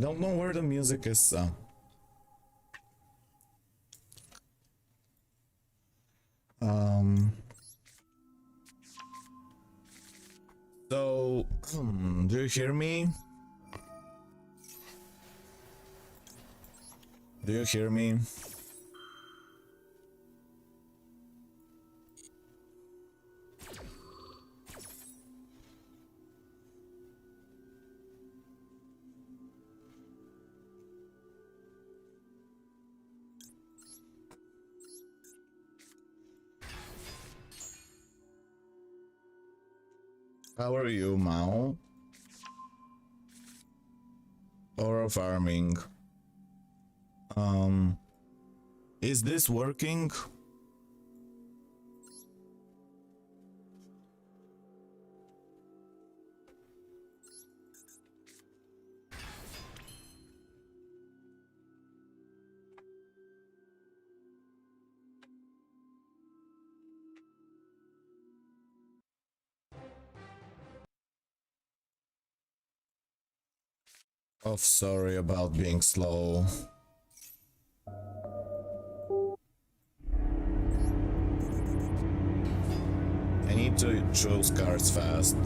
I don't know where the music is. So, do you hear me? Do you hear me? How are you, Mao? Or farming? Is this working? Oh, sorry about being slow. I need to choose cards fast.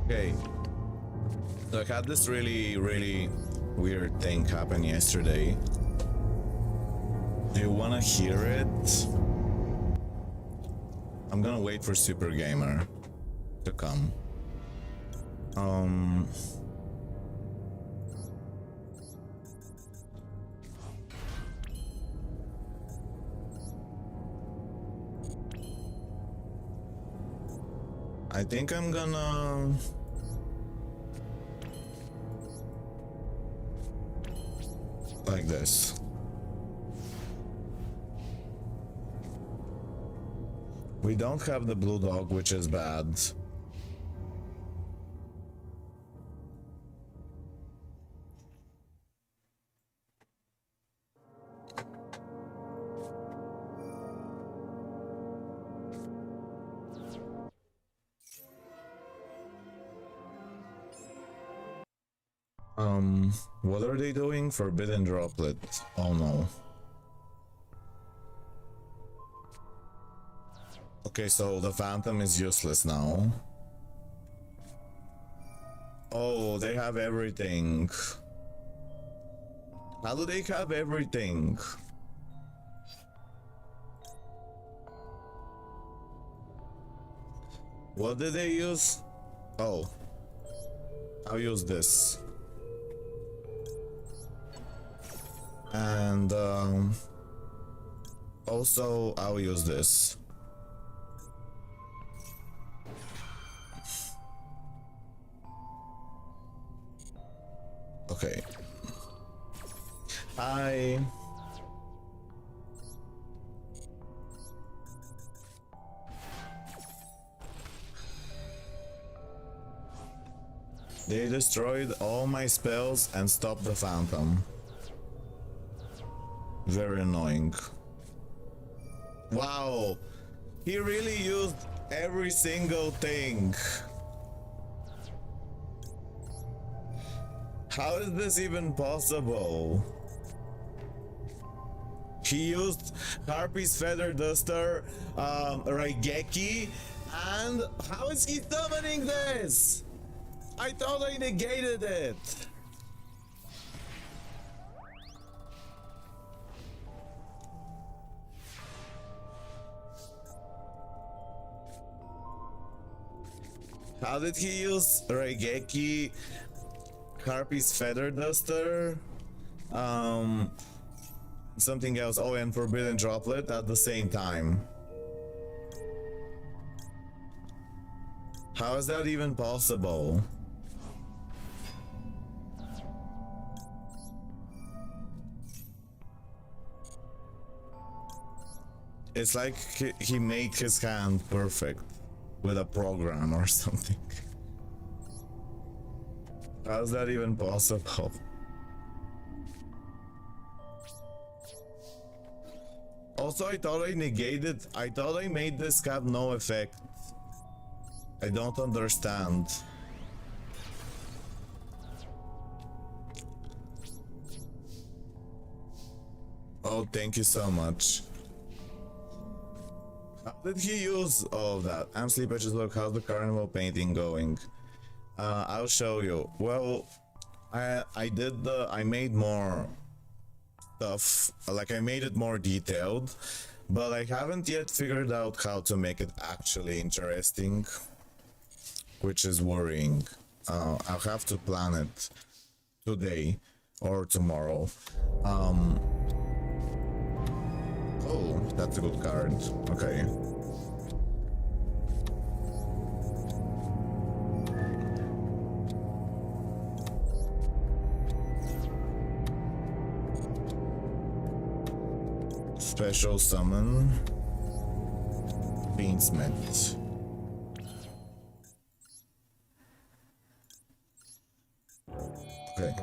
Okay, so I had this really weird thing happen yesterday. Do you wanna hear it? I'm gonna wait for Super Gamer to come. I think I'm gonna... like this. We don't have the blue dog, which is bad. What are they doing? Forbidden droplet. Oh no. Okay, so the Phantom is useless now. Oh, they have everything. How do they have everything? What did they use? Oh, I'll use this. And also I'll use this. Okay. Hi. They destroyed all my spells and stopped the Phantom. Very annoying. Wow, he really used every single thing. How is this even possible? He used Harpy's Feather Duster, Raigeki, and how is he summoning this? I thought I negated it. How did he use Raigeki, Harpy's Feather Duster, something else, oh, and Forbidden Droplet at the same time? How is that even possible? It's like he made his hand perfect with a program or something. How's that even possible? Also, I thought I made this have no effect. I don't understand. Oh, thank you so much. How did he use all of that? I'm Sleep Edges. Look, how's the carnival painting going? I'll show you. Well, I made more stuff, like I made it more detailed, but I haven't yet figured out how to make it actually interesting, which is worrying. I'll have to plan it today or tomorrow. Oh, that's a good card. Okay. Special summon Beansmith. Okay.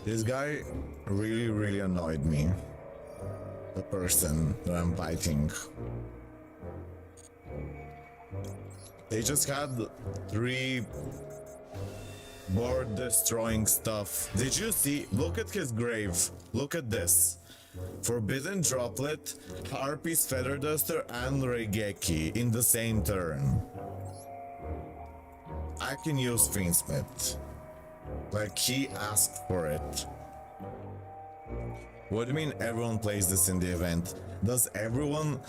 This guy really annoyed me. The person that I'm fighting. They just had 3 board destroying stuff. Did you see? Look at his grave. Look at this. Forbidden Droplet, Harpy's Feather Duster, and Raigeki in the same turn. I can use Fiendsmith. Like, he asked for it. What do you mean everyone plays this in the event? Does everyone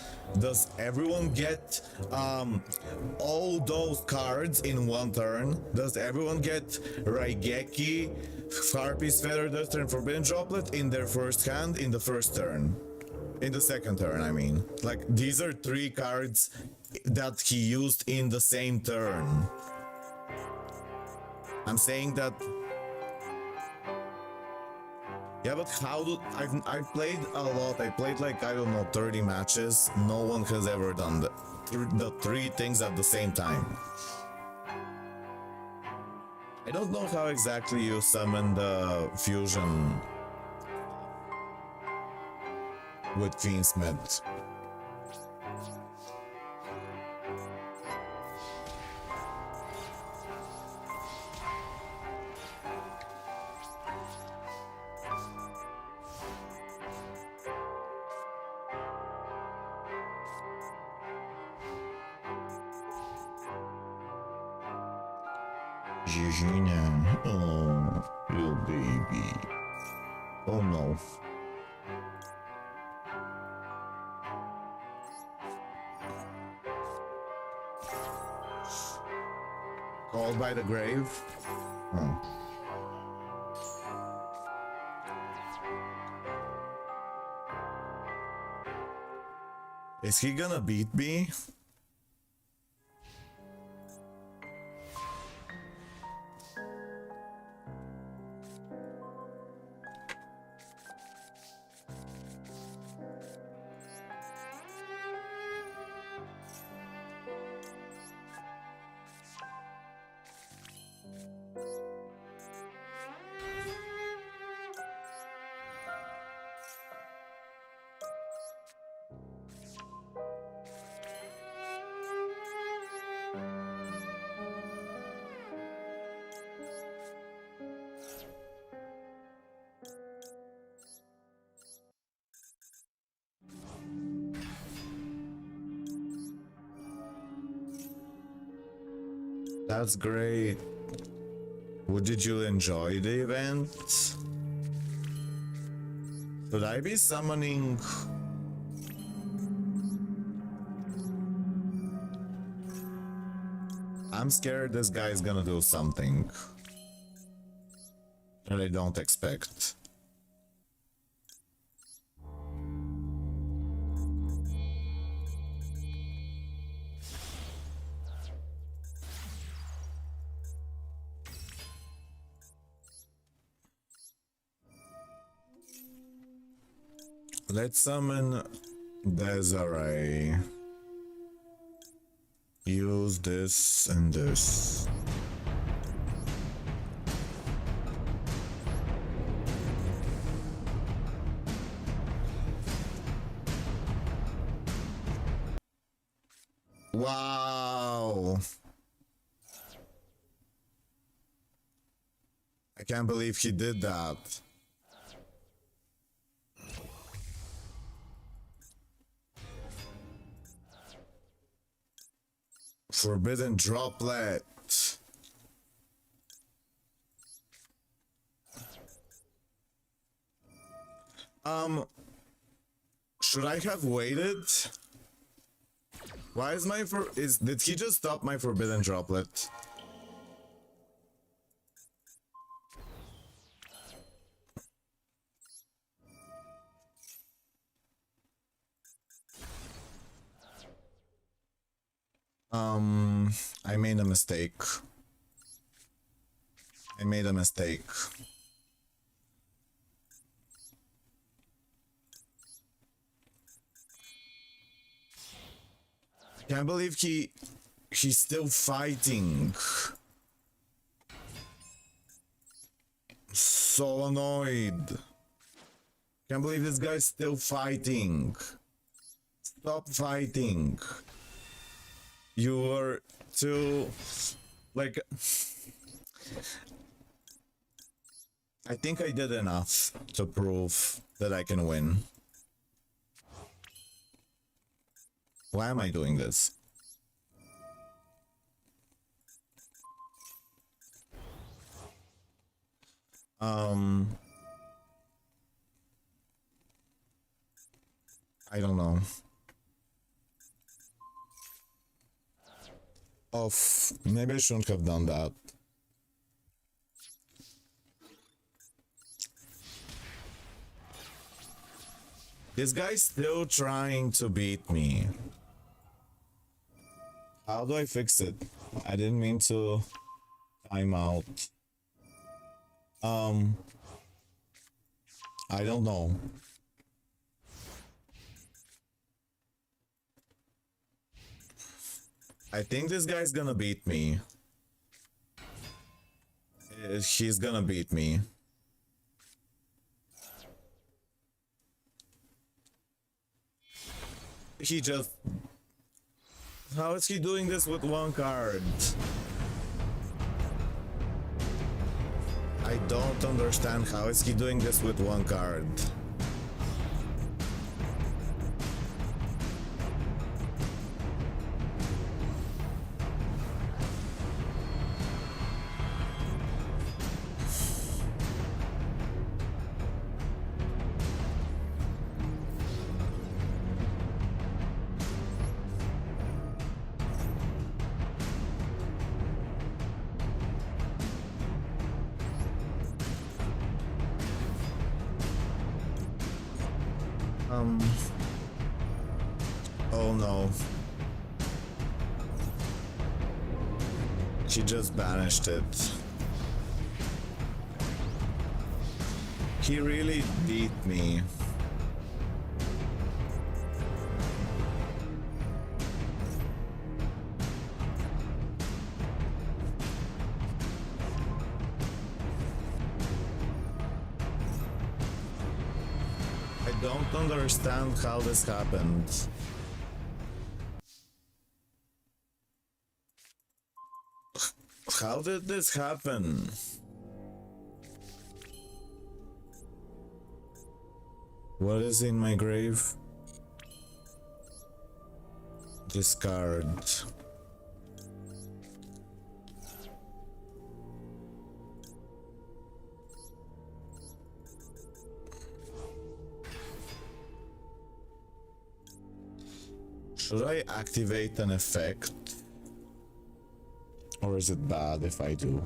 get all those cards in one turn? Does everyone get Raigeki, Harpy's Feather Duster, and Forbidden Droplet in their first hand in the first turn? In the second turn, I mean. Like, these are 3 cards that he used in the same turn. I'm saying that. Yeah, but how do I've played a lot. I played like, I don't know, 30 matches. No one has ever done the 3 things at the same time. I don't know how exactly you summon the fusion with Fiendsmith. Gigina, oh, little baby. Oh no. Called by the grave? Oh. Is he gonna beat me? That's great. What, did you enjoy the event? Should I be summoning I'm scared this guy's gonna do something that I don't expect. Let's summon Desiree. Use this and this. Wow. I can't believe he did that. Forbidden droplet. Should I have waited? Why is my did he just stop my forbidden droplet? I made a mistake. I made a mistake. Can't believe he's still fighting. So annoyed. Can't believe this guy's still fighting. Stop fighting. You were too, like, I think I did enough to prove that I can win. Why am I doing this? I don't know. Oh, maybe I shouldn't have done that. This guy's still trying to beat me. How do I fix it? I didn't mean to time out. I don't know. I think this guy's gonna beat me. He's gonna beat me. He just... How is he doing this with one card? I don't understand. How is he doing this with one card? Oh no. She just banished it. He really beat me. I don't understand how this happened. How did this happen? What is in my grave? Discard. Should I activate an effect? Or is it bad if I do?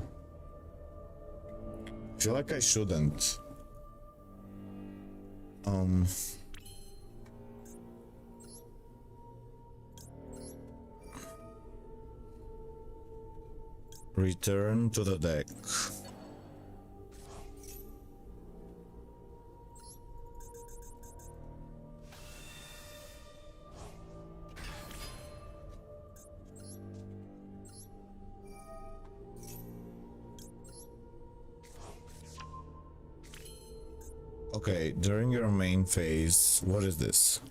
I feel like I shouldn't. Return to the deck. Okay, during your main phase, what is this?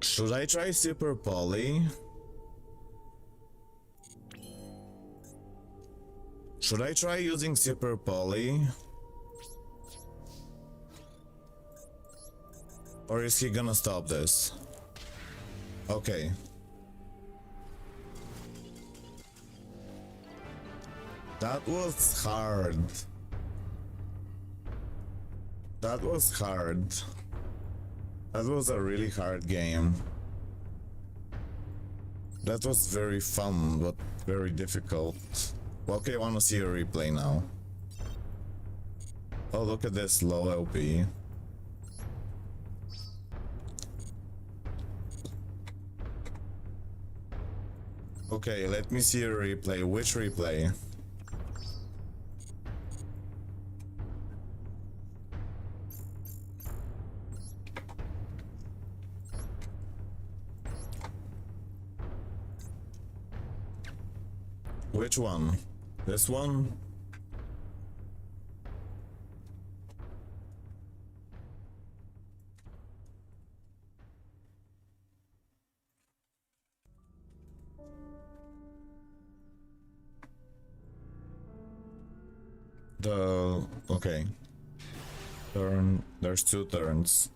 Should I try Super Poly? Should I try using Super Poly? Or is he gonna stop this? Okay. That was hard. That was hard. That was a really hard game. That was very fun, but very difficult. Okay, I wanna see a replay now. Oh, look at this low LP. Okay, let me see a replay. Which replay? Which one? This one? Okay. Turn. There's 2 turns.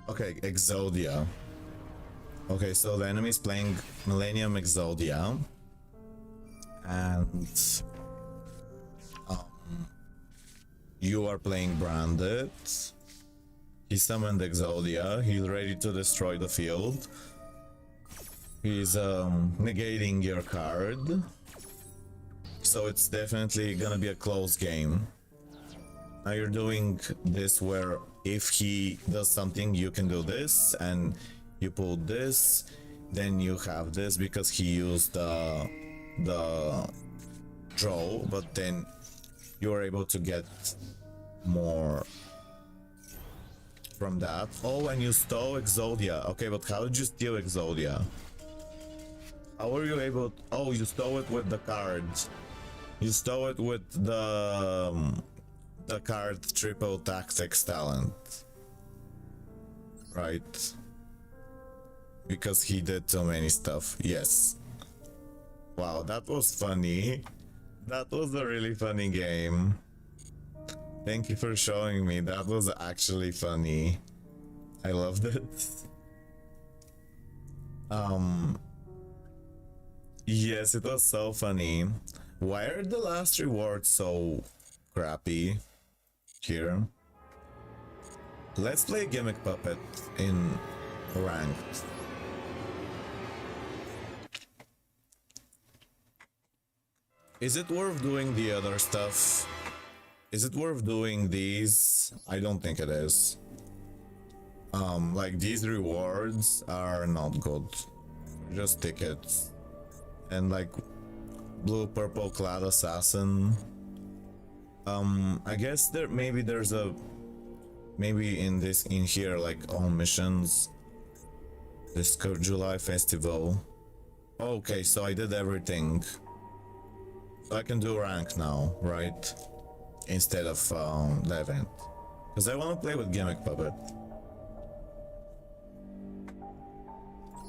Okay, Exodia. Okay, so the enemy is playing Millennium Exodia, and you are playing Branded. He summoned Exodia. He's ready to destroy the field. He's negating your card, so it's definitely gonna be a close game. Now you're doing this where if he does something, you can do this, and you pull this, then you have this because he used the draw, but then you're able to get more from that. Oh, and you stole Exodia. Okay, but how did you steal Exodia? How were you able to... Oh, you stole it with the cards. You stole it with the card Triple Tactics Talent. Right. Because he did so many stuff. Yes. Wow, that was funny. That was a really funny game. Thank you for showing me. That was actually funny. I loved it. Yes, it was so funny. Why are the last rewards so crappy here? Let's play Gimmick Puppet in ranked. Is it worth doing the other stuff? Is it worth doing these? I don't think it is. Like these rewards are not good. Just tickets. And like blue purple clad assassin. I guess there's a maybe in here like all missions. Disco July festival. Okay, so I did everything. So I can do rank now, right? Instead of the event. Because I want to play with Gimmick Puppet.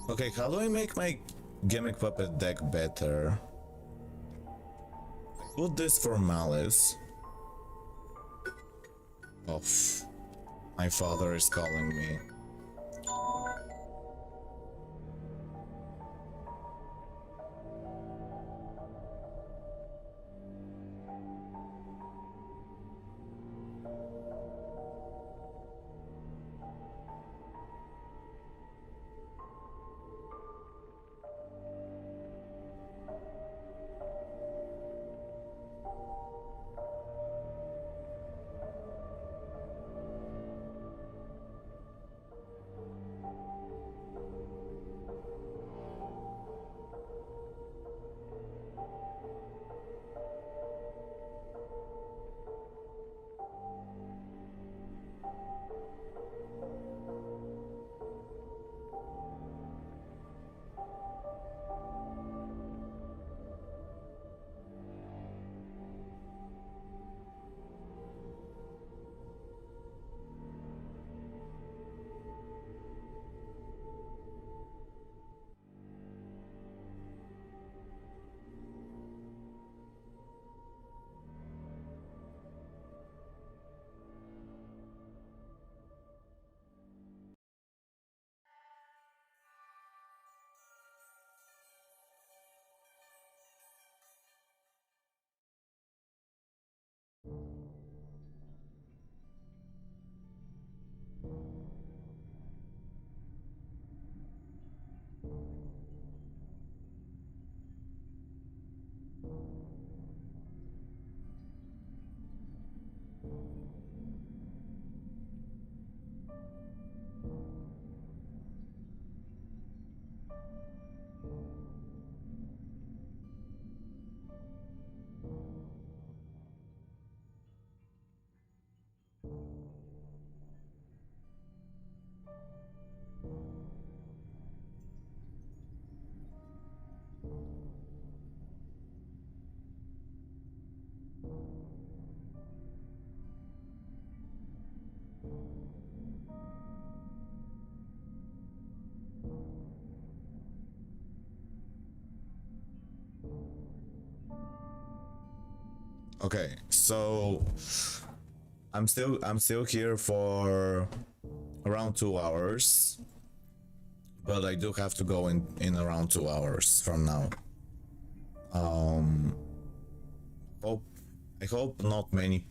Okay, how do I make my Gimmick Puppet deck better? Put this for Malice. Oh, my father is calling me. Okay, so I'm still here for around 2 hours, but I do have to go in around 2 hours from now. Hope I hope not many,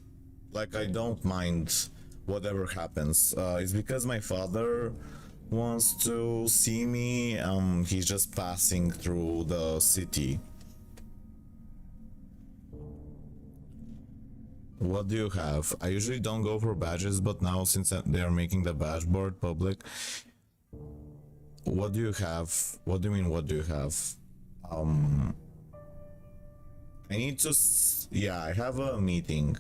like I don't mind whatever happens. It's because my father wants to see me. He's just passing through the city. What do you have? I usually don't go for badges, but now since they are making the badge board public, what do you have? What do you mean, what do you have? I need to... Yeah, I have a meeting,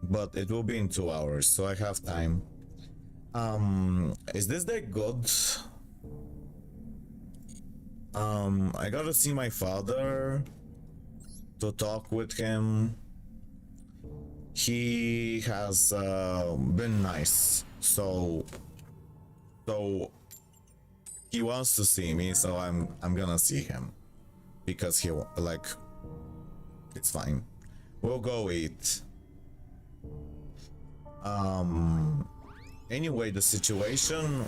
but it will be in 2 hours, so I have time. Is this deck good? I gotta see my father to talk with him. He has been nice, so he wants to see me, so I'm gonna see him because he like, it's fine. We'll go eat. Anyway, the situation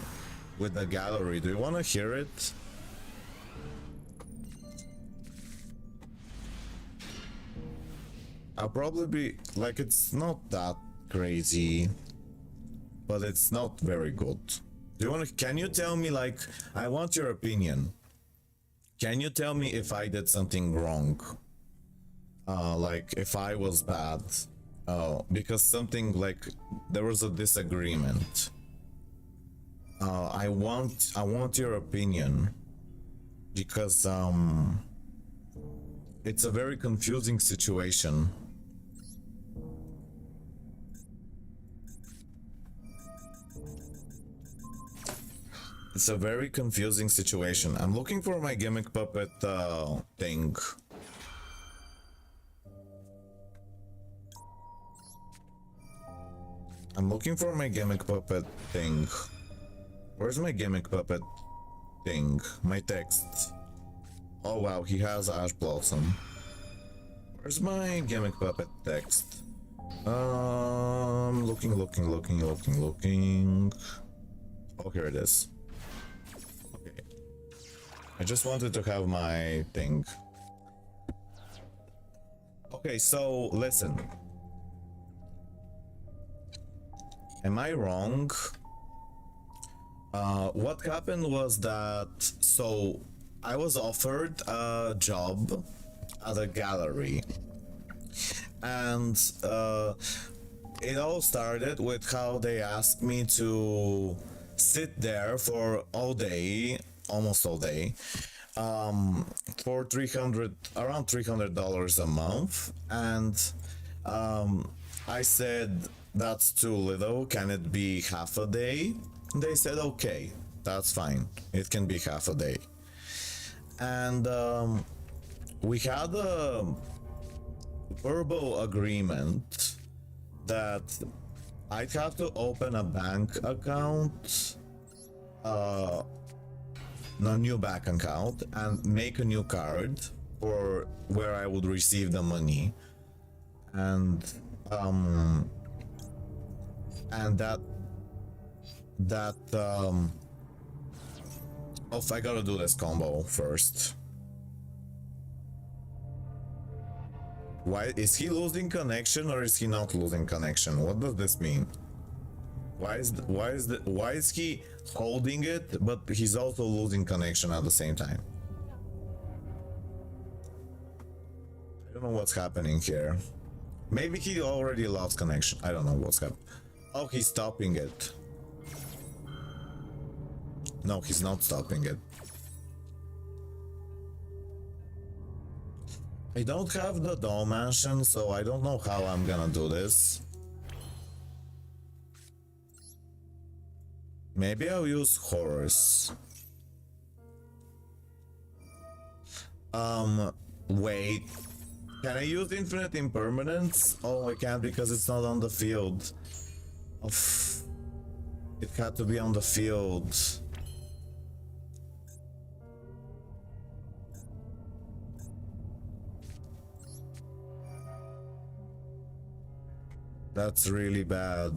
with the gallery, do you want to hear it? I'll probably be like, it's not that crazy, but it's not very good. Do you want to, can you tell me, like, I want your opinion. Can you tell me if I did something wrong? Like if I was bad? Because something like, there was a disagreement. I want your opinion because it's a very confusing situation. It's a very confusing situation. I'm looking for my gimmick puppet thing. I'm looking for my gimmick puppet thing. Where's my gimmick puppet thing? My text. Oh wow, he has Ash Blossom. Where's my gimmick puppet text? Looking. Oh, here it is. Okay. I just wanted to have my thing. Okay, so listen. Am I wrong? What happened was that, so I was offered a job at a gallery, and it all started with how they asked me to sit there for all day, almost all day, for around $300 a month, and I said that's too little. Can it be half a day? They said okay, that's fine. It can be half a day, and we had a verbal agreement that I'd have to open a bank account, a new bank account, and make a new card for where I would receive the money, and that oh, I gotta do this combo first. Why is he losing connection, or is he not losing connection? What does this mean? Why is he holding it, but he's also losing connection at the same time? I don't know what's happening here. Maybe he already lost connection. I don't know what's happening. Oh, he's stopping it. No, he's not stopping it. I don't have the doll mansion, so I don't know how I'm gonna do this. Maybe I'll use horse. Wait. Can I use infinite impermanence? Oh, I can't because it's not on the field. It had to be on the field. That's really bad.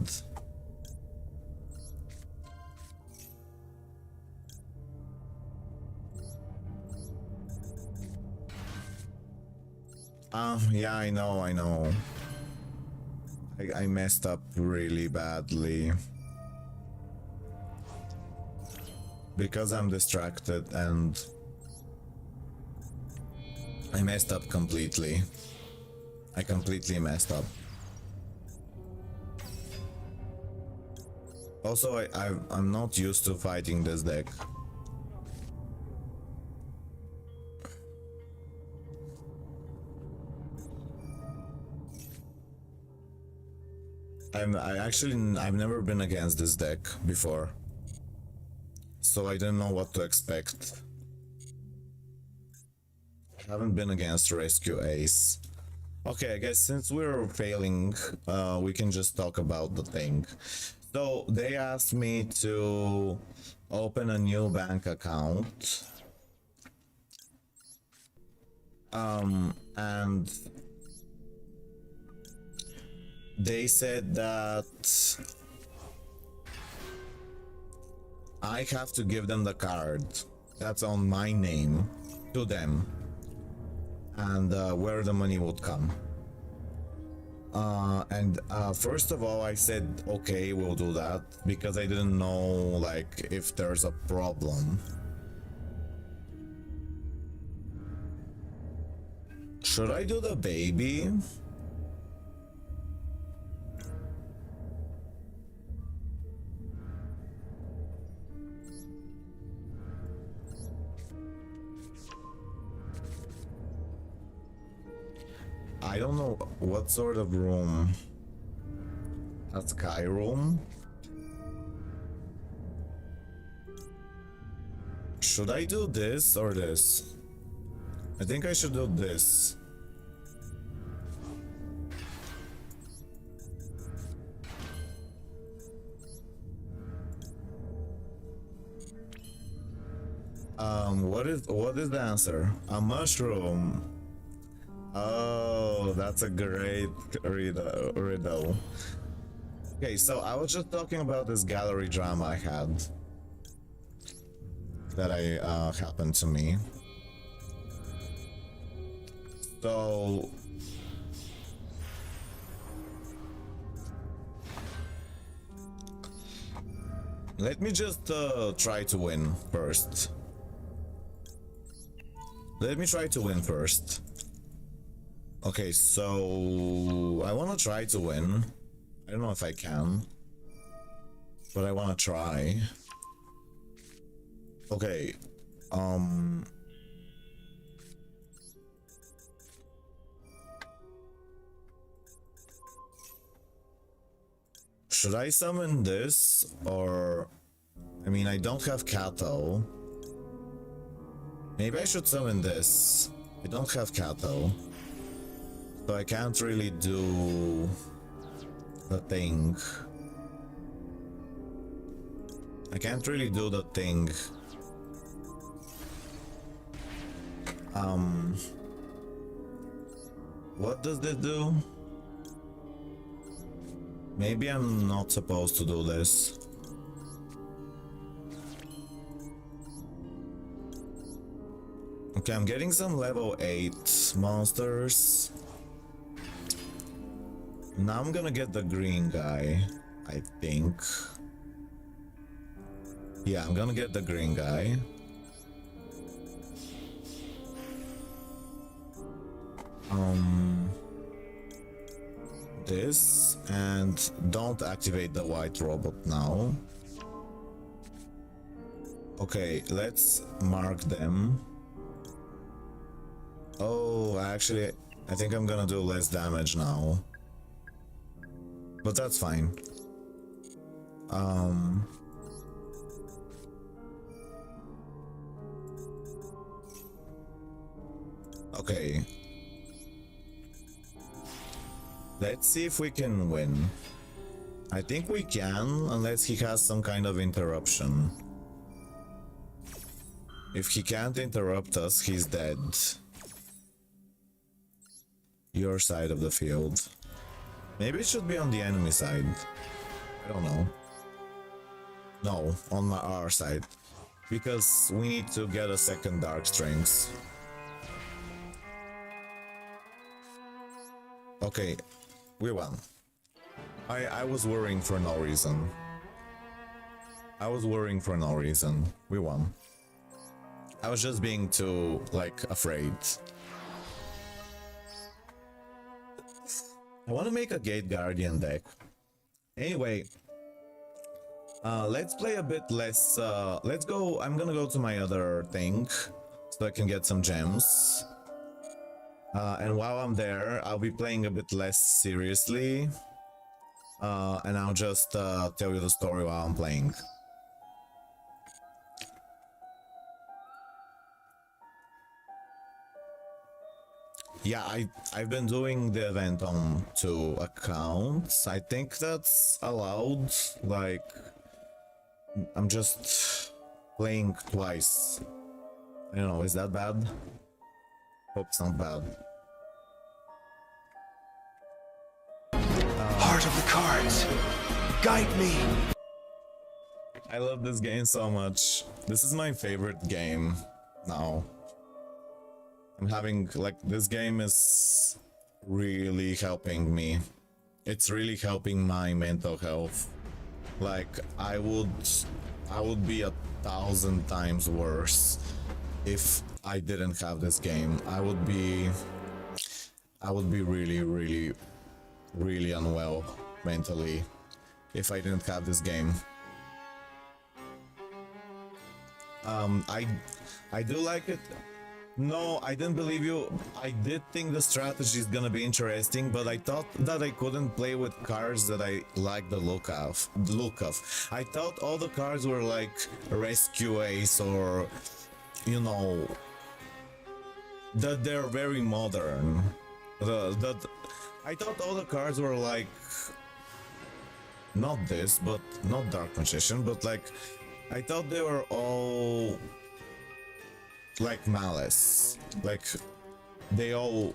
Yeah, I know. I messed up really badly. Because I'm distracted and I messed up completely. I completely messed up. Also, I'm not used to fighting this deck. I've never been against this deck before, so I didn't know what to expect. I haven't been against Rescue Ace. Okay, I guess since we're failing, we can just talk about the thing. So they asked me to open a new bank account, and they said that I have to give them the card that's on my name to them, and where the money would come. First of all, I said okay, we'll do that, because I didn't know like if there's a problem. Should I do the baby? I don't know what sort of room. A sky room? Should I do this or this? I think I should do this. What is the answer? A mushroom. Oh, that's a great riddle. Okay, so I was just talking about this gallery drama I had that happened to me. So let me just try to win first. Let me try to win first. Okay, so I want to try to win. I don't know if I can, but I want to try. Okay, should I summon this, or... I mean, I don't have Kato. Maybe I should summon this. I don't have Kato, so I can't really do the thing. I can't really do the thing. What does this do? Maybe I'm not supposed to do this. Okay, I'm getting some level 8 monsters. Now I'm gonna get the green guy, I think. Yeah, I'm gonna get the green guy. This, and don't activate the white robot now. Okay, let's mark them. Oh, actually, I think I'm gonna do less damage now. But that's fine. Okay. Let's see if we can win. I think we can, unless he has some kind of interruption. If he can't interrupt us, he's dead. Your side of the field. Maybe it should be on the enemy side. I don't know. No, on our side. Because we need to get a second Dark Strings. Okay, we won. I was worrying for no reason. I was worrying for no reason. We won. I was just being too, like, afraid. I want to make a Gate Guardian deck. Anyway, let's play a bit less. Let's go. I'm gonna go to my other thing so I can get some gems. And while I'm there, I'll be playing a bit less seriously. And I'll just tell you the story while I'm playing. Yeah, I've been doing the event on 2 accounts. I think that's allowed. Like, I'm just playing twice. I don't know, is that bad? Hope it's not bad. Heart of the cards, guide me. I love this game so much. This is my favorite game now. I'm having, like, this game is really helping me. It's really helping my mental health. Like, I would be 1,000 times worse if I didn't have this game. I would be really unwell mentally if I didn't have this game. I do like it. No, I didn't believe you. I did think the strategy is gonna be interesting, but I thought that I couldn't play with cards that I like the look of. I thought all the cards were like Rescue Ace, or, you know, that they're very modern. I thought all the cards were like, not this, but not Dark Magician, but like, I thought they were all like Malice. Like they all,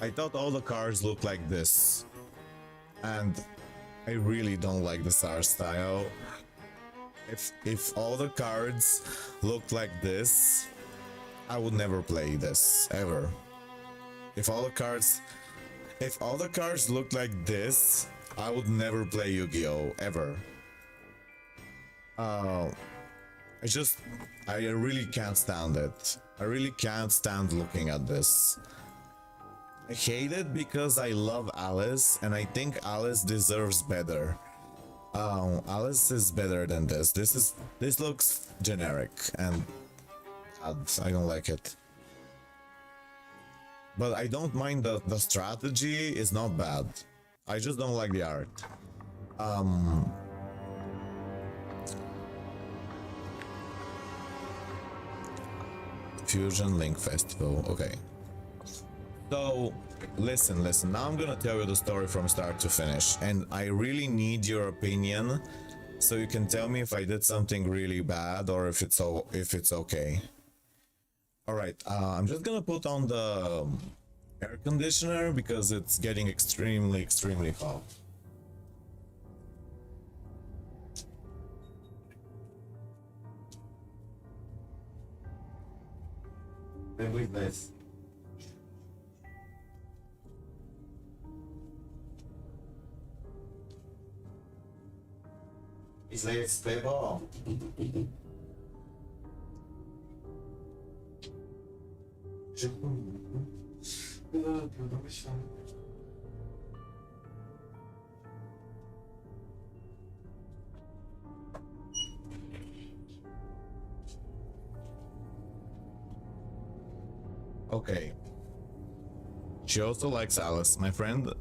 I thought all the cards looked like this, and I really don't like this art style. If all the cards looked like this, I would never play this ever. If all the cards looked like this, I would never play Yu-Gi-Oh ever. I really can't stand it. I really can't stand looking at this. I hate it because I love Alice, and I think Alice deserves better. Alice is better than this. This looks generic, and I don't like it. But I don't mind the strategy is not bad. I just don't like the art. Fusion Link Festival, okay. So, listen, now I'm gonna tell you the story from start to finish, and I really need your opinion, so you can tell me if I did something really bad or if it's okay. Alright, I'm just gonna put on the air conditioner because it's getting extremely hot. With this. Is it stable? Okay. She also likes Alice. My friend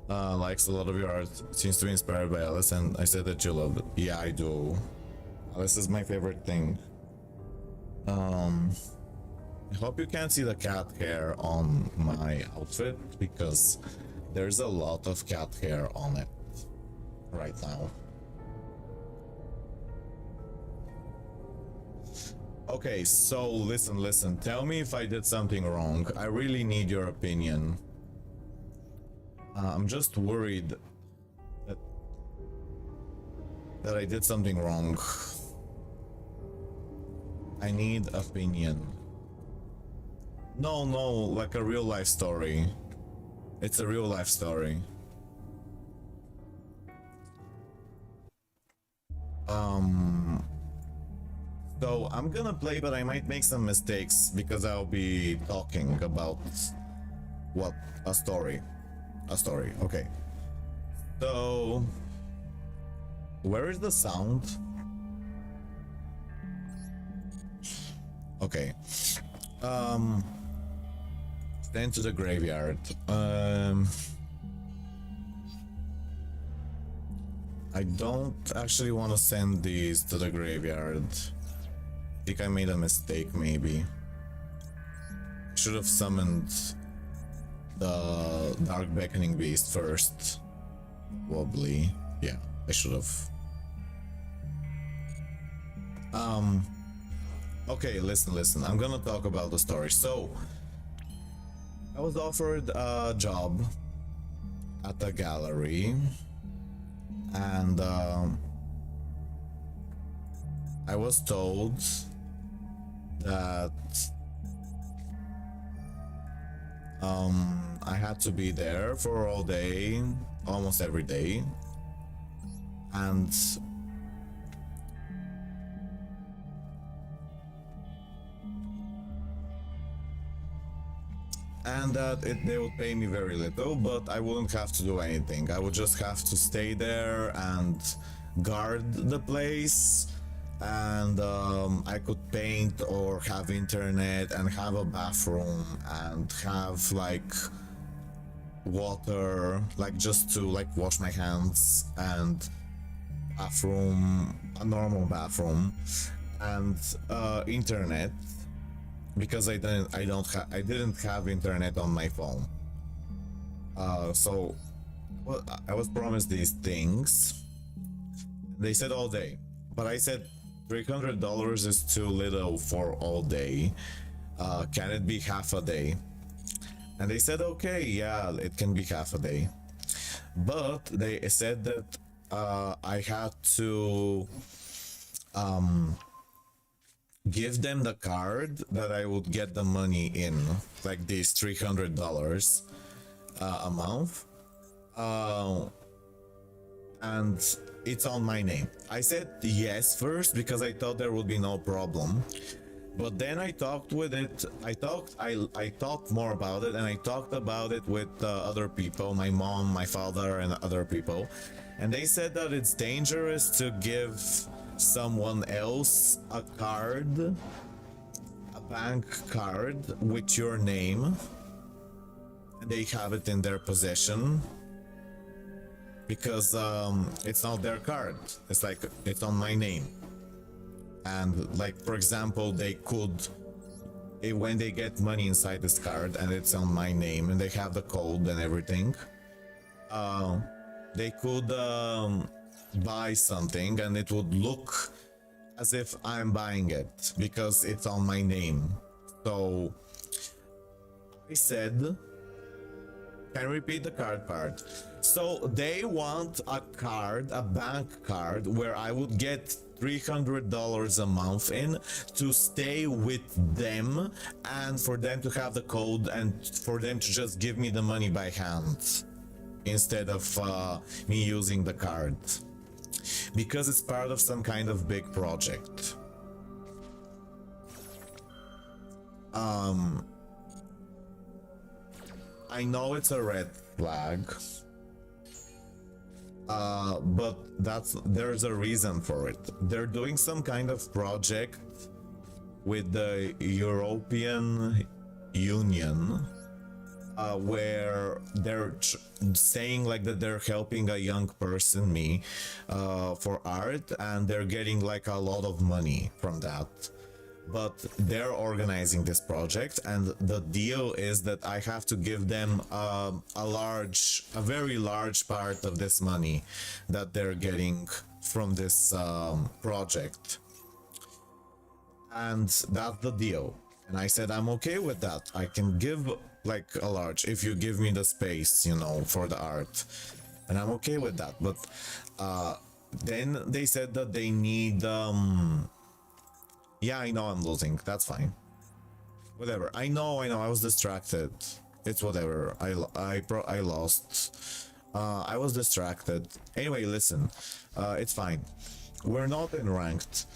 likes a lot of your art, seems to be inspired by Alice, and I said that you love it. Yeah, I do. Alice is my favorite thing. I hope you can't see the cat hair on my outfit, because there's a lot of cat hair on it right now. Okay, so listen, tell me if I did something wrong. I really need your opinion. I'm just worried that I did something wrong. I need opinion. No, like a real life story. It's a real life story. So I'm gonna play, but I might make some mistakes because I'll be talking about what a story. Okay. So where is the sound? Okay. Then to the graveyard. I don't actually want to send these to the graveyard. I think I made a mistake, maybe. Should have summoned the Dark Beckoning Beast first. Probably. Yeah, I should have. Okay, listen. I'm gonna talk about the story. So, I was offered a job at a gallery, and I was told that I had to be there for all day, almost every day, and that they would pay me very little, but I wouldn't have to do anything. I would just have to stay there and guard the place, and I could paint or have internet and have a bathroom and have like water, like just to like wash my hands, and bathroom, a normal bathroom, and internet, because I didn't have internet on my phone. So well, I was promised these things. They said all day, but I said $300 is too little for all day. can it be half a day? And they said, okay, yeah, it can be half a day. But they said that I had to give them the card that I would get the money in, like these $300 a month. And it's on my name. I said yes first because I thought there would be no problem. But then I talked with it. I talked more about it, and I talked about it with other people, my mom, my father, and other people. And they said that it's dangerous to give someone else a card, a bank card with your name, and they have it in their possession, because it's not their card. It's like, it's on my name. And like, for example, they could, when they get money inside this card and it's on my name and they have the code and everything, they could buy something and it would look as if I'm buying it because it's on my name. So I said, can you repeat the card part? So they want a card, a bank card, where I would get $300 a month in to stay with them, and for them to have the code and for them to just give me the money by hand instead of me using the card, because it's part of some kind of big project. I know it's a red flag, but there's a reason for it. They're doing some kind of project with the European Union, where they're saying like that they're helping a young person, me, for art, and they're getting like a lot of money from that. But they're organizing this project, and the deal is that I have to give them a very large part of this money that they're getting from this project. And that's the deal. And I said, I'm okay with that. I can give like a large, if you give me the space, you know, for the art. And I'm okay with that. But then they said that they need... Yeah, I know I'm losing. That's fine. Whatever. I know. I was distracted. It's whatever. I lost. I was distracted. Anyway, listen. It's fine. We're not in ranked.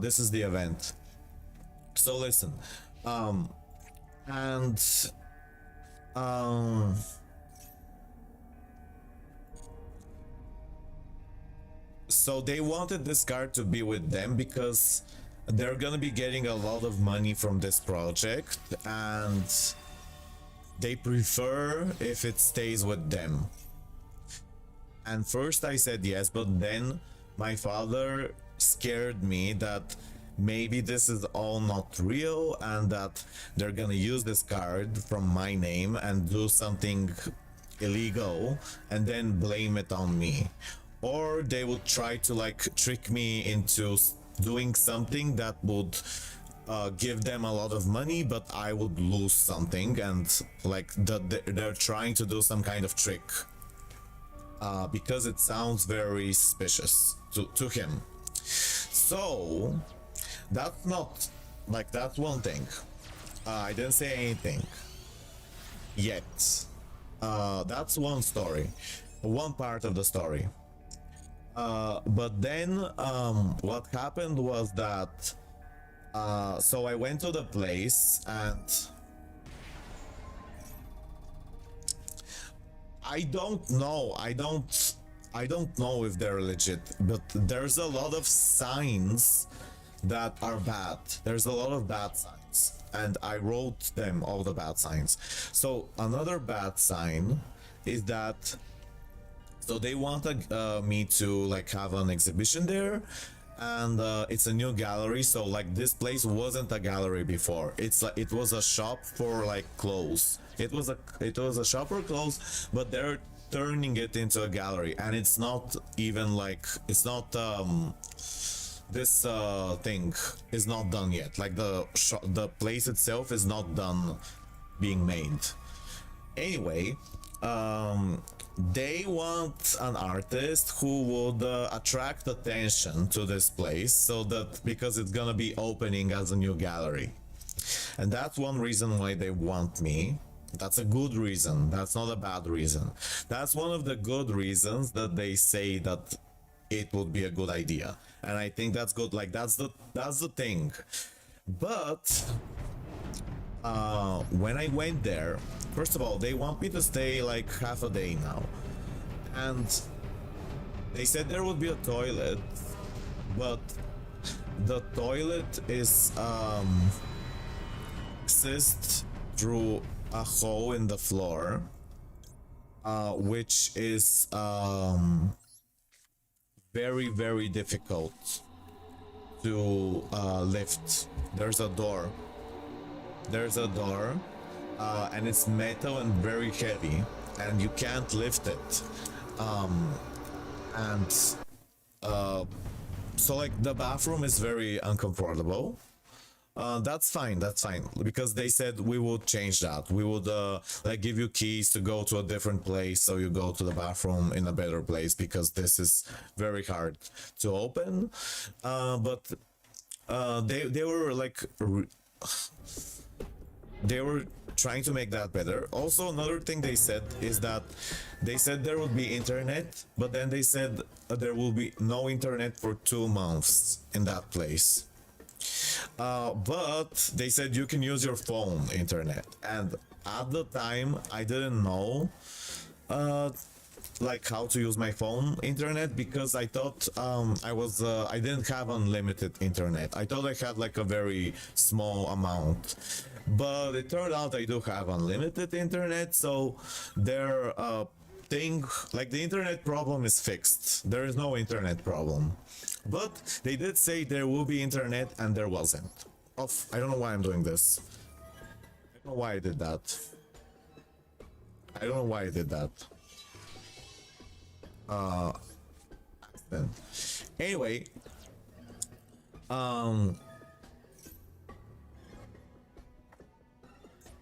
This is the event. So listen. So they wanted this card to be with them because they're gonna be getting a lot of money from this project, and they prefer if it stays with them. And first I said yes, but then my father scared me that maybe this is all not real and that they're gonna use this card from my name and do something illegal and then blame it on me. Or they would try to like trick me into doing something that would give them a lot of money, but I would lose something, and like they're trying to do some kind of trick, because it sounds very suspicious to him. So that's not like, that's one thing. I didn't say anything yet. That's one story, one part of the story. But then what happened was that so I went to the place, and I don't know if they're legit, but there's a lot of signs that are bad. There's a lot of bad signs, and I wrote them, all the bad signs. So another bad sign is that, so they wanted me to like have an exhibition there, and it's a new gallery. So like, this place wasn't a gallery before. It's like, it was a shop for like clothes. It was a shop for clothes, but they're turning it into a gallery, and it's not even like, it's not this thing is not done yet. Like the place itself is not done being made. Anyway, they want an artist who would attract attention to this place, so that because it's gonna be opening as a new gallery, and that's one reason why they want me. That's a good reason. That's not a bad reason. That's one of the good reasons that they say that it would be a good idea, and I think that's good. Like that's the thing. But when I went there, first of all, they want me to stay like half a day now, and they said there would be a toilet, but the toilet is accessed through a hole in the floor, which is very, very difficult to lift. There's a door, and it's metal and very heavy, and you can't lift it. And so like the bathroom is very uncomfortable. That's fine, because they said we would change that. We would like give you keys to go to a different place, so you go to the bathroom in a better place, because this is very hard to open. But they were like they were trying to make that better. Also, another thing they said is that they said there would be internet, but then they said there will be no internet for 2 months in that place. But they said you can use your phone internet, and at the time I didn't know like how to use my phone internet, because I thought I didn't have unlimited internet. I thought I had like a very small amount, but it turned out I do have unlimited internet. So their thing, like the internet problem is fixed. There is no internet problem. But they did say there will be internet, and there wasn't. I don't know why I'm doing this. I don't know why I did that. Accident. Anyway,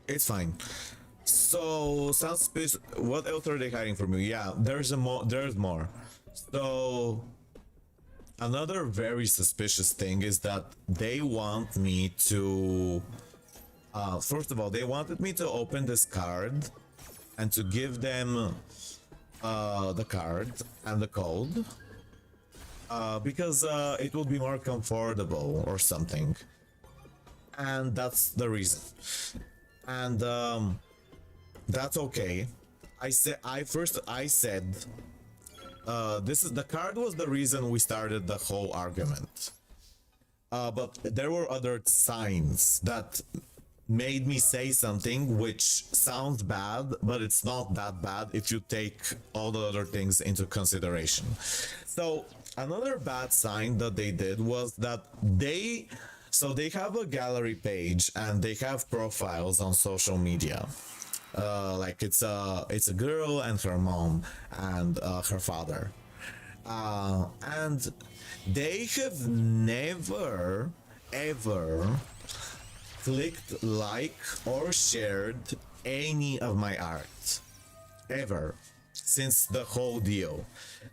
it's fine. So sounds suspicious. What else are they hiding from you? Yeah, there's more. So another very suspicious thing is that they want me to first of all, they wanted me to open this card and to give them the card and the code, because it would be more comfortable or something, and that's the reason. And that's okay. I said the card was the reason we started the whole argument. But there were other signs that made me say something which sounds bad, but it's not that bad if you take all the other things into consideration. So another bad sign that they did was that they have a gallery page, and they have profiles on social media. Like it's a girl and her mom and her father, and they have never ever clicked like or shared any of my art ever since the whole deal.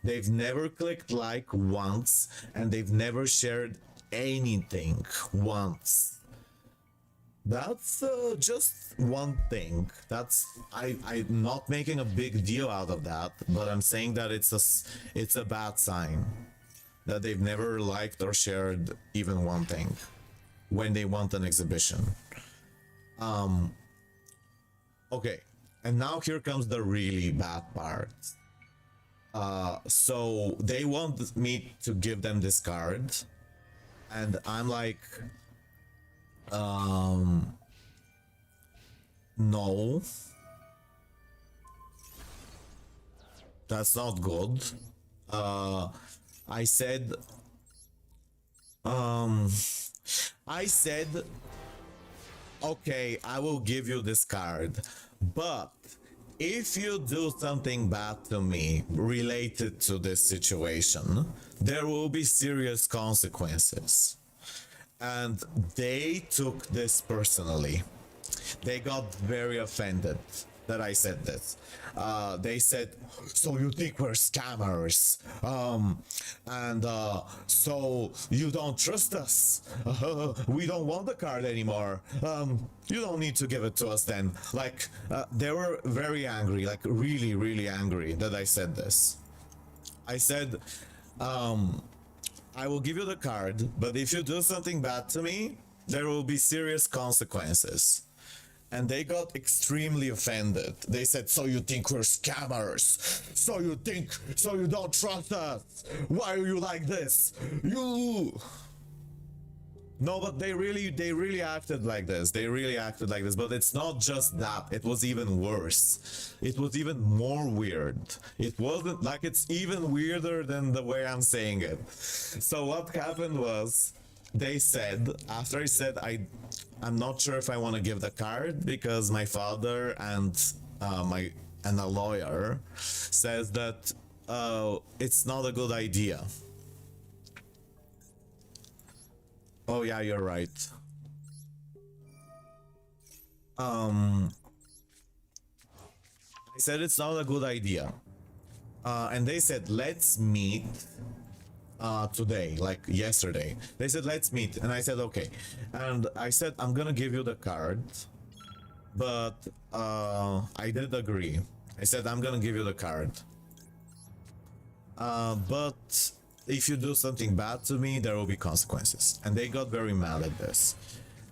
They've never clicked like once, and they've never shared anything once. That's just one thing. I'm not making a big deal out of that, but I'm saying that it's a bad sign that they've never liked or shared even one thing when they want an exhibition. Okay, and now here comes the really bad part. So they want me to give them this card, and I'm like, no, that's not good. I said, okay, I will give you this card, but if you do something bad to me related to this situation, there will be serious consequences. And they took this personally. They got very offended that I said this. They said, "So you think we're scammers? And so you don't trust us? We don't want the card anymore. You don't need to give it to us then." Like, they were very angry, like really, really angry that I said this. I said, "I will give you the card, but if you do something bad to me, there will be serious consequences." And they got extremely offended. They said, "So you think we're scammers? So you don't trust us? Why are you like this? You..." No, but they really acted like this. They really acted like this. But it's not just that. It was even worse. It was even more weird. It wasn't like, it's even weirder than the way I'm saying it. So what happened was, they said, after I said, I'm not sure if I want to give the card because my father and a lawyer says that it's not a good idea. Oh yeah, you're right. I said it's not a good idea. And they said, "Let's meet today," like yesterday. They said, "Let's meet," and I said, "Okay." And I said, "I'm gonna give you the card," but I did agree. I said, "I'm gonna give you the card, but if you do something bad to me, there will be consequences." And they got very mad at this,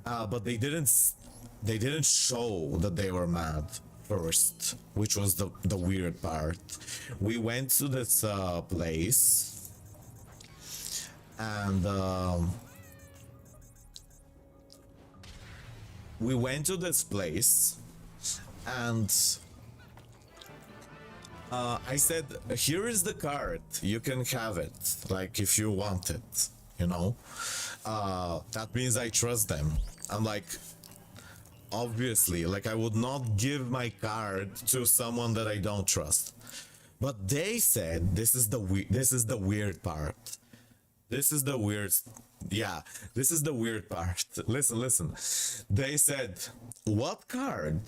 but they didn't show that they were mad first, which was the weird part. We went to this place. And we went to this place, and I said, "Here is the card. You can have it, like, if you want it, you know." That means I trust them. I'm like, obviously, like, I would not give my card to someone that I don't trust. But they said, this is the weird part. This is the weird, yeah, this is the weird part. Listen. They said, "What card?"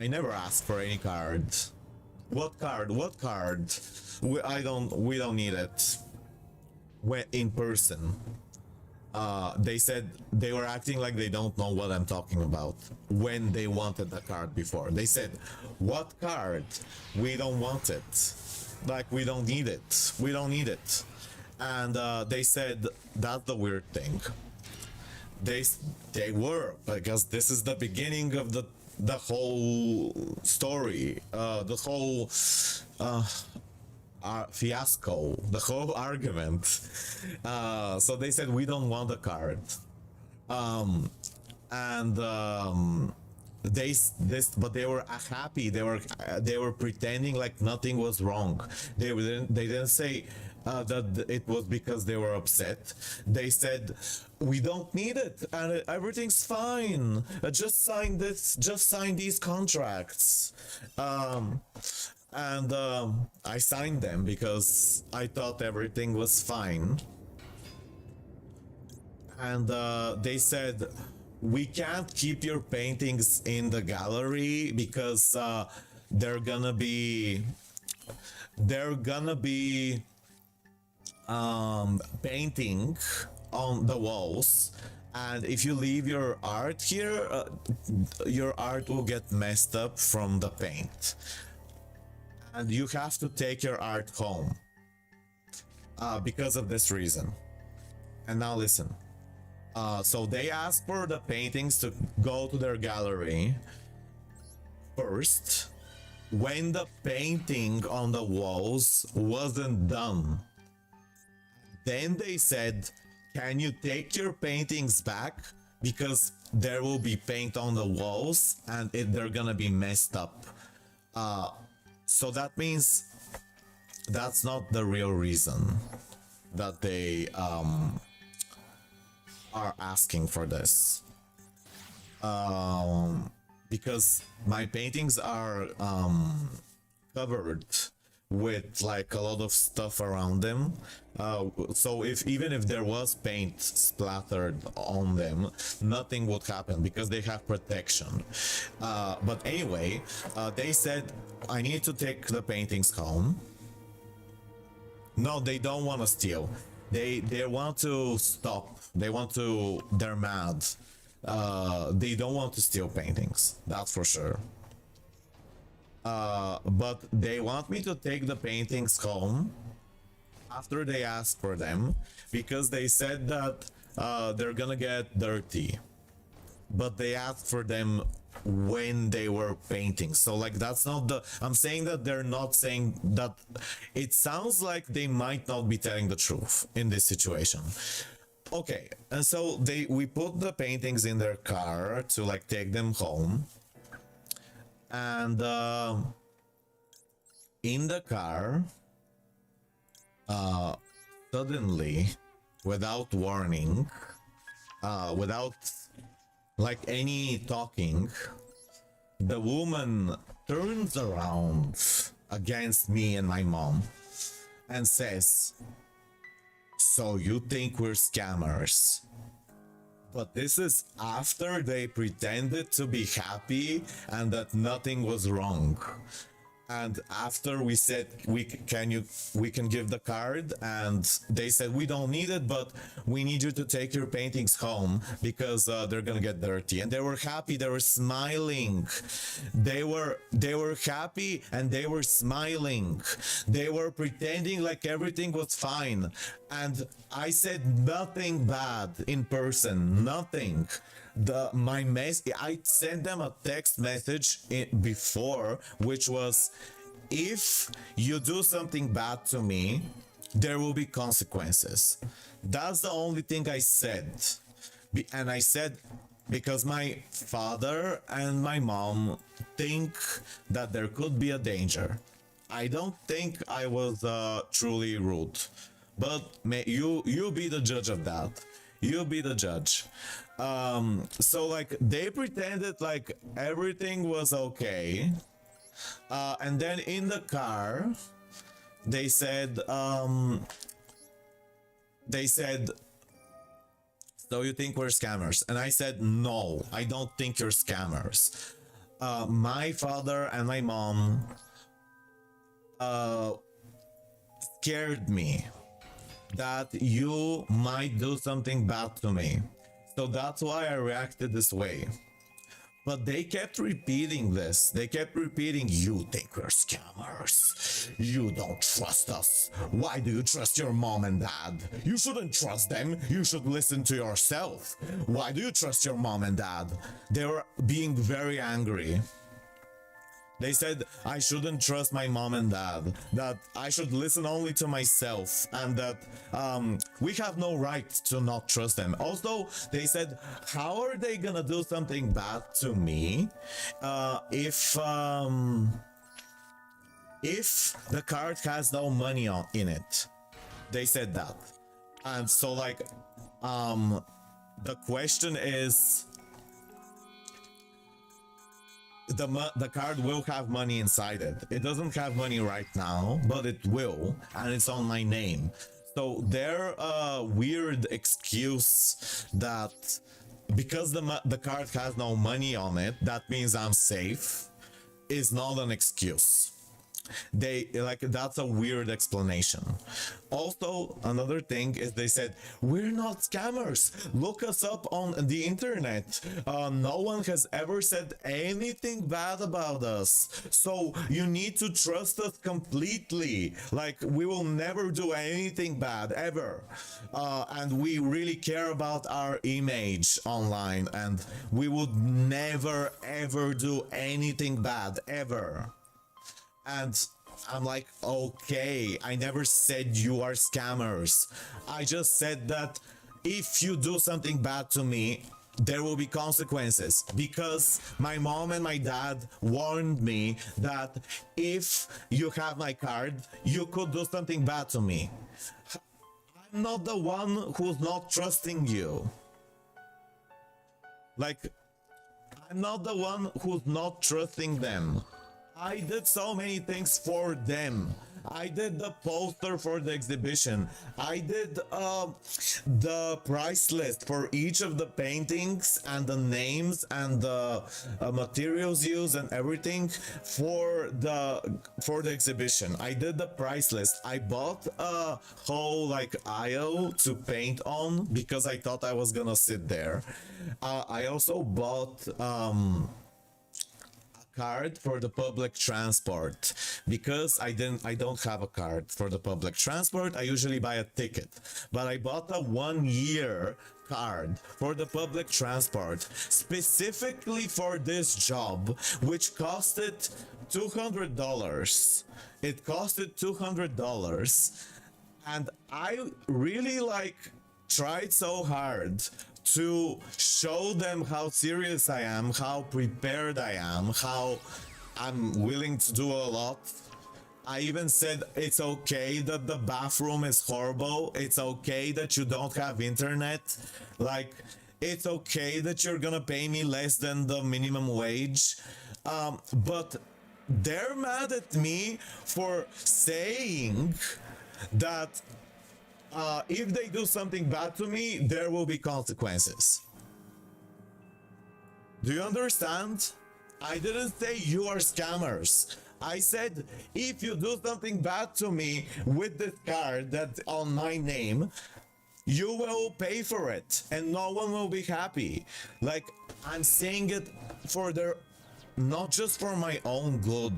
I never asked for any card. What card? What card? We don't need it. When in person. They said they were acting like they don't know what I'm talking about when they wanted the card before. They said, "What card? We don't want it. Like, we don't need it. We don't need it." And they said, that's the weird thing. They were, because this is the beginning of the whole story, the whole fiasco, the whole argument. So they said, "We don't want the card," and but they were happy. They were pretending like nothing was wrong. They didn't say that it was because they were upset. They said, "We don't need it and everything's fine. Just sign this. Just sign these contracts." And I signed them because I thought everything was fine. And they said, "We can't keep your paintings in the gallery because they're gonna be painting on the walls, and if you leave your art here, your art will get messed up from the paint, and you have to take your art home because of this reason." And now listen. So they asked for the paintings to go to their gallery first. When the painting on the walls wasn't done, then they said, "Can you take your paintings back? Because there will be paint on the walls and they're gonna be messed up." So that means that's not the real reason that they are asking for this. because my paintings are covered with like a lot of stuff around them. So if even if there was paint splattered on them, nothing would happen because they have protection. But anyway, they said I need to take the paintings home. No, they don't want to steal. They want to stop. They're mad. They don't want to steal paintings. That's for sure. But they want me to take the paintings home after they ask for them, because they said that they're gonna get dirty. But they asked for them when they were painting. So like that's not the, I'm saying that they're not saying that. It sounds like they might not be telling the truth in this situation. Okay, and so we put the paintings in their car to like take them home. And in the car, suddenly, without warning, without like any talking, the woman turns around against me and my mom and says, "So you think we're scammers?" But this is after they pretended to be happy and that nothing was wrong. And after we said we can give the card, and they said we don't need it, but we need you to take your paintings home because they're gonna get dirty. And they were happy, they were smiling. They were happy and they were smiling. They were pretending like everything was fine. And I said nothing bad in person, nothing. I sent them a text message before, which was, if you do something bad to me, there will be consequences. That's the only thing I said. And I said, because my father and my mom think that there could be a danger. I don't think I was truly rude, but you be the judge of that. You be the judge. So like they pretended like everything was okay, and then in the car they said, "So you think we're scammers?" And I said, "No, I don't think you're scammers." My father and my mom scared me that you might do something bad to me. So that's why I reacted this way. But they kept repeating this. They kept repeating, "You think we're scammers. You don't trust us. Why do you trust your mom and dad? You shouldn't trust them. You should listen to yourself. Why do you trust your mom and dad?" They were being very angry. They said I shouldn't trust my mom and dad, that I should listen only to myself, and that we have no right to not trust them. Also, they said, how are they gonna do something bad to me if the card has no money in it? They said that. And so like the question is, the card will have money inside it. It doesn't have money right now, but it will, and it's on my name. So their weird excuse that because the card has no money on it, that means I'm safe, is not an excuse. They like, that's a weird explanation. Also, another thing is they said, "We're not scammers. Look us up on the internet. No one has ever said anything bad about us. So you need to trust us completely. Like, we will never do anything bad ever. And we really care about our image online, and we would never ever do anything bad ever." And I'm like, okay, I never said you are scammers. I just said that if you do something bad to me, there will be consequences, because my mom and my dad warned me that if you have my card, you could do something bad to me. I'm not the one who's not trusting you. Like, I'm not the one who's not trusting them. I did so many things for them. I did the poster for the exhibition. I did the price list for each of the paintings and the names and the materials used and everything for the exhibition. I did the price list. I bought a whole like aisle to paint on because I thought I was gonna sit there. I also bought card for the public transport because I don't have a card for the public transport. I usually buy a ticket, but I bought a 1-year card for the public transport specifically for this job, which costed $200. It costed $200, and I really like tried so hard to show them how serious I am, how prepared I am, how I'm willing to do a lot. I even said it's okay that the bathroom is horrible. It's okay that you don't have internet. Like, it's okay that you're gonna pay me less than the minimum wage. But they're mad at me for saying that if they do something bad to me, there will be consequences. Do you understand? I didn't say you are scammers. I said if you do something bad to me with this card that's on my name, you will pay for it and no one will be happy. Like, I'm saying it for their, not just for my own good.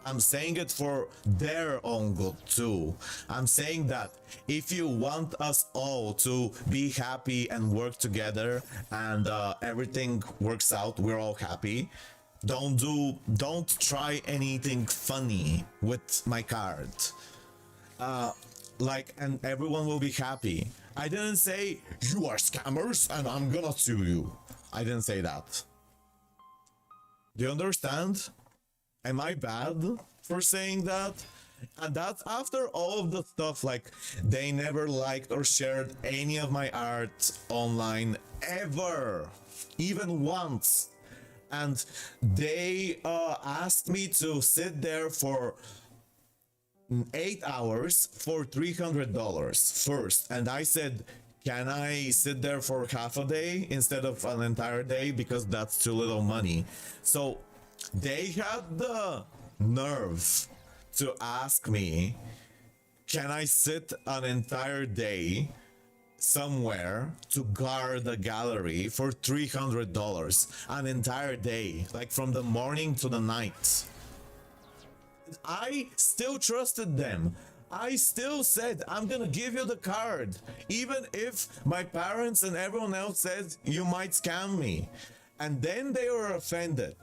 I'm saying it for their own good too. I'm saying that if you want us all to be happy and work together and everything works out, we're all happy, don't try anything funny with my card. Like, and everyone will be happy. I didn't say you are scammers and I'm gonna sue you. I didn't say that. Do you understand? Am I bad for saying that? And that's after all of the stuff, like they never liked or shared any of my art online ever, even once. And they asked me to sit there for 8 hours for $300 first. And I said, can I sit there for half a day instead of an entire day? Because that's too little money. So they had the nerve to ask me, can I sit an entire day somewhere to guard the gallery for $300? An entire day, like from the morning to the night. I still trusted them. I still said, I'm gonna give you the card, even if my parents and everyone else said you might scam me. And then they were offended.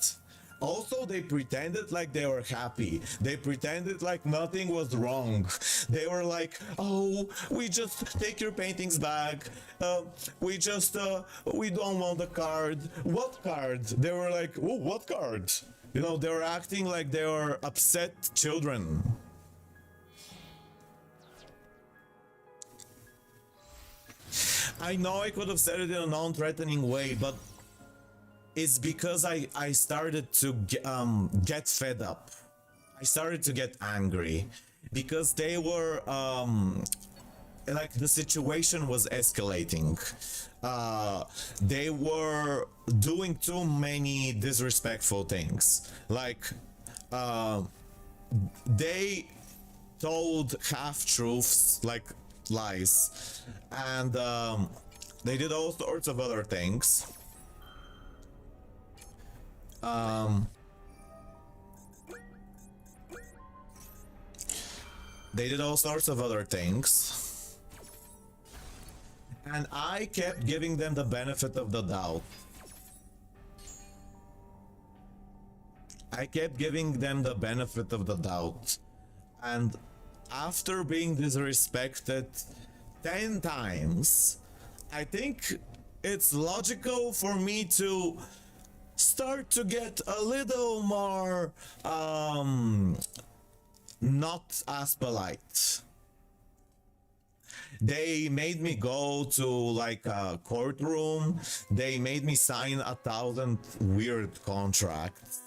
Also, they pretended like they were happy. They pretended like nothing was wrong. They were like, oh, we just take your paintings back. We don't want the card. What card? They were like, oh, what card? You know, they were acting like they were upset children. I know I could have said it in a non-threatening way, but it's because I started to get fed up. I started to get angry because they were like the situation was escalating. They were doing too many disrespectful things. Like they told half-truths, like lies, and they did all sorts of other things. They did all sorts of other things, and I kept giving them the benefit of the doubt. I kept giving them the benefit of the doubt, and after being disrespected 10 times, I think it's logical for me to start to get a little more not as polite. They made me go to like a courtroom. They made me sign 1,000 weird contracts.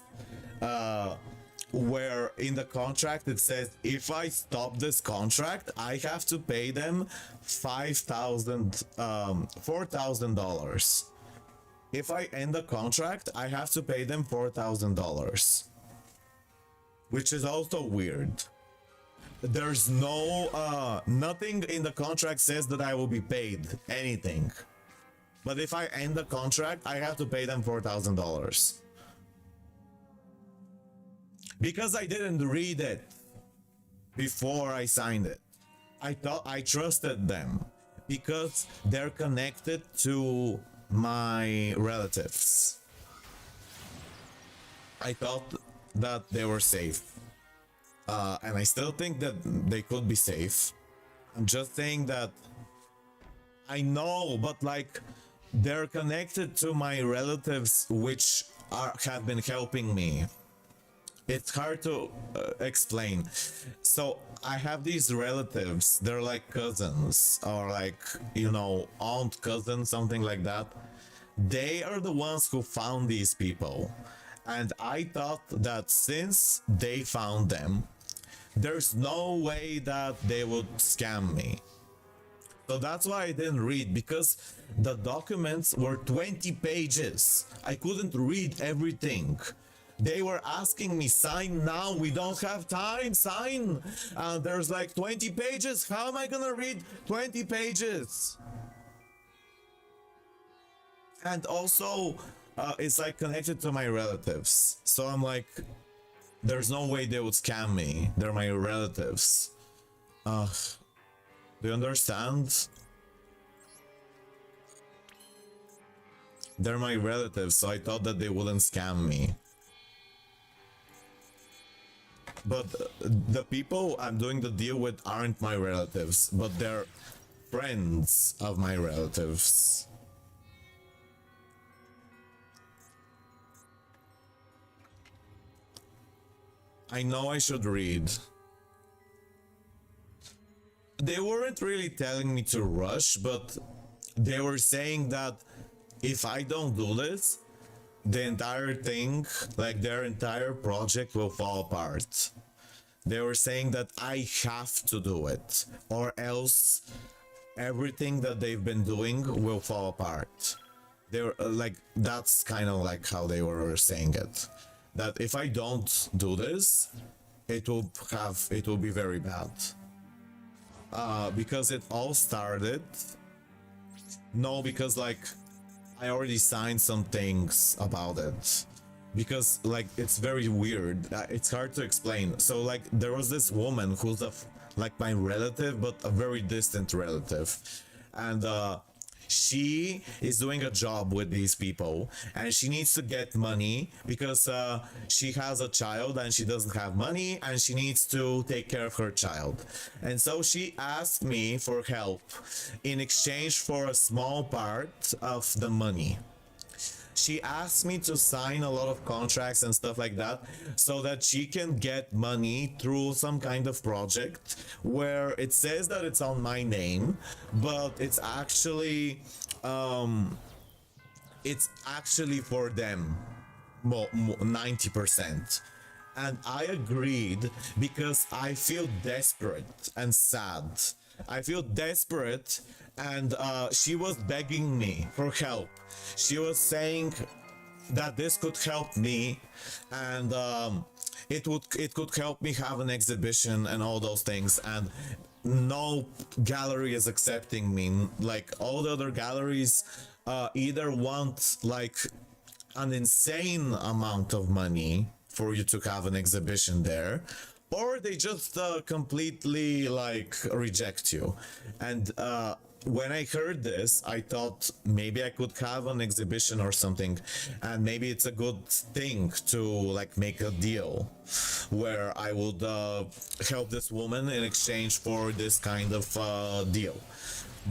Where in the contract it says if I stop this contract, I have to pay them $4,000. If I end the contract, I have to pay them $4,000, which is also weird. There's no nothing in the contract says that I will be paid anything, but if I end the contract, I have to pay them $4,000 because I didn't read it before I signed it. I thought I trusted them because they're connected to my relatives. I thought that they were safe. And I still think that they could be safe. I'm just saying that I know, but like they're connected to my relatives, which have been helping me. It's hard to explain. So I have these relatives. They're like cousins or like, you know, aunt, cousin, something like that. They are the ones who found these people. And I thought that since they found them, there's no way that they would scam me. So that's why I didn't read, because the documents were 20 pages. I couldn't read everything. They were asking me, sign now, we don't have time, sign. There's like 20 pages. How am I gonna read 20 pages? And also, it's like connected to my relatives. So I'm like, there's no way they would scam me. They're my relatives. Do you understand? They're my relatives, so I thought that they wouldn't scam me. But the people I'm doing the deal with aren't my relatives, but they're friends of my relatives. I know I should read. They weren't really telling me to rush, but they were saying that if I don't do this, the entire thing, like their entire project, will fall apart. They were saying that I have to do it, or else everything that they've been doing will fall apart. They were like, that's kind of like how they were saying it. That if I don't do this, it will be very bad. Because it all started. No, because like I already signed some things about it. Because like it's very weird. It's hard to explain. So like there was this woman who's like my relative, but a very distant relative, and she is doing a job with these people, and she needs to get money because she has a child and she doesn't have money, and she needs to take care of her child. And so she asked me for help in exchange for a small part of the money. She asked me to sign a lot of contracts and stuff like that so that she can get money through some kind of project where it says that it's on my name, but it's actually for them 90%. And I agreed because I feel desperate and sad. I feel desperate, and she was begging me for help. She was saying that this could help me, and it could help me have an exhibition and all those things. And no gallery is accepting me. Like all the other galleries either want like an insane amount of money for you to have an exhibition there, or they just completely like reject you. And when I heard this, I thought maybe I could have an exhibition or something, and maybe it's a good thing to like make a deal where I would help this woman in exchange for this kind of deal.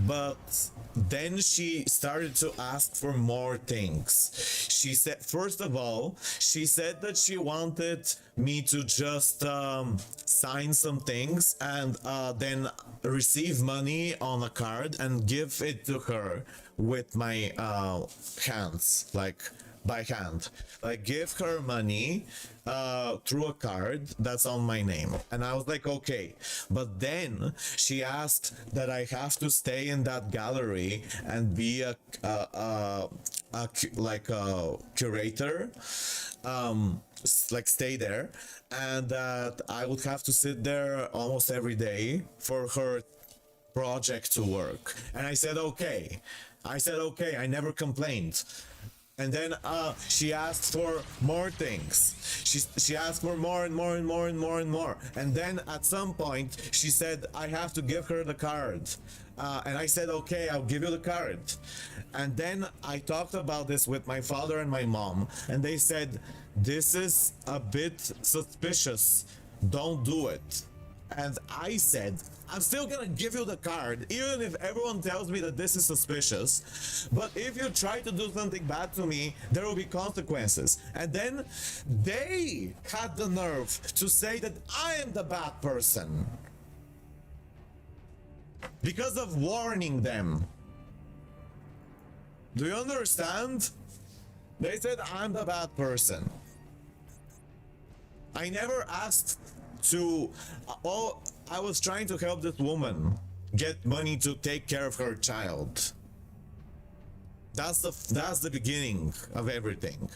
but then she started to ask for more things. She said, first of all, she said that she wanted me to just sign some things and then receive money on a card and give it to her with my hands, like by hand, like give her money through a card that's on my name. And I was like, okay. But then she asked that I have to stay in that gallery and be like a curator, like stay there, and that I would have to sit there almost every day for her project to work. And I said okay. I never complained. And then she asked for more things. She asked for more and more and more and more and more. And then at some point she said I have to give her the card. And I said, okay, I'll give you the card. And then I talked about this with my father and my mom, and they said, this is a bit suspicious. Don't do it. And I said, I'm still gonna give you the card, even if everyone tells me that this is suspicious. But if you try to do something bad to me, there will be consequences. And then they had the nerve to say that I am the bad person because of warning them. Do you understand? They said I'm the bad person. I never asked to I was trying to help this woman get money to take care of her child. That's the beginning of everything.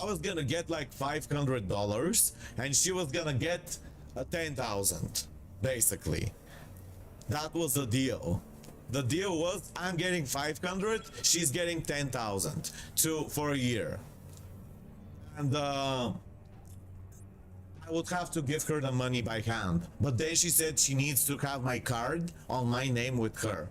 I was gonna get like $500 and she was gonna get 10,000 basically. That was the deal. The deal was I'm getting 500, she's getting 10,000 for a year. And I would have to give her the money by hand. But then she said she needs to have my card on my name with her.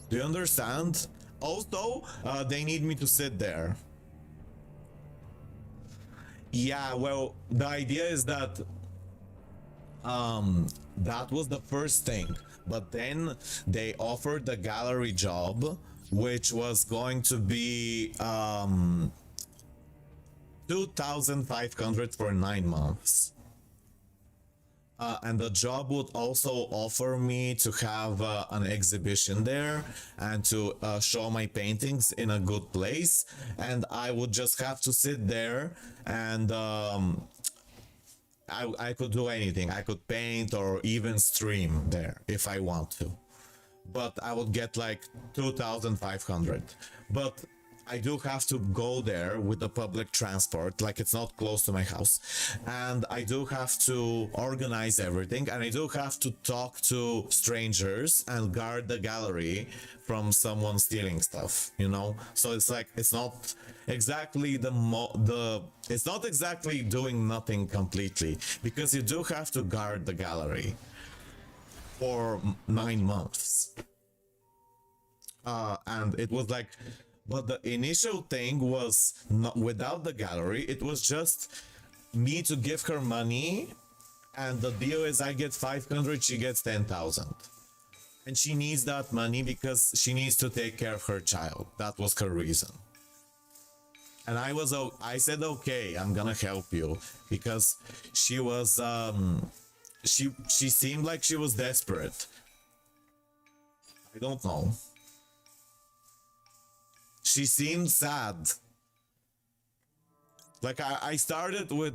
Do you understand? Also, they need me to sit there. Yeah, well, the idea is that that was the first thing. But then they offered the gallery job, which was going to be 2,500 for 9 months. And the job would also offer me to have an exhibition there and to show my paintings in a good place. And I would just have to sit there and I could do anything. I could paint or even stream there if I want to. But I would get like 2,500. But I do have to go there with the public transport, like it's not close to my house. And I do have to organize everything, and I do have to talk to strangers and guard the gallery from someone stealing stuff, you know? So it's like, it's not exactly it's not exactly doing nothing completely, because you do have to guard the gallery for 9 months. And it was like, but the initial thing was not without the gallery. It was just me to give her money, and the deal is I get 500, she gets 10,000, and she needs that money because she needs to take care of her child. That was her reason. And I said, okay, I'm gonna help you, because she was she seemed like she was desperate. I don't know. She seemed sad. Like I started with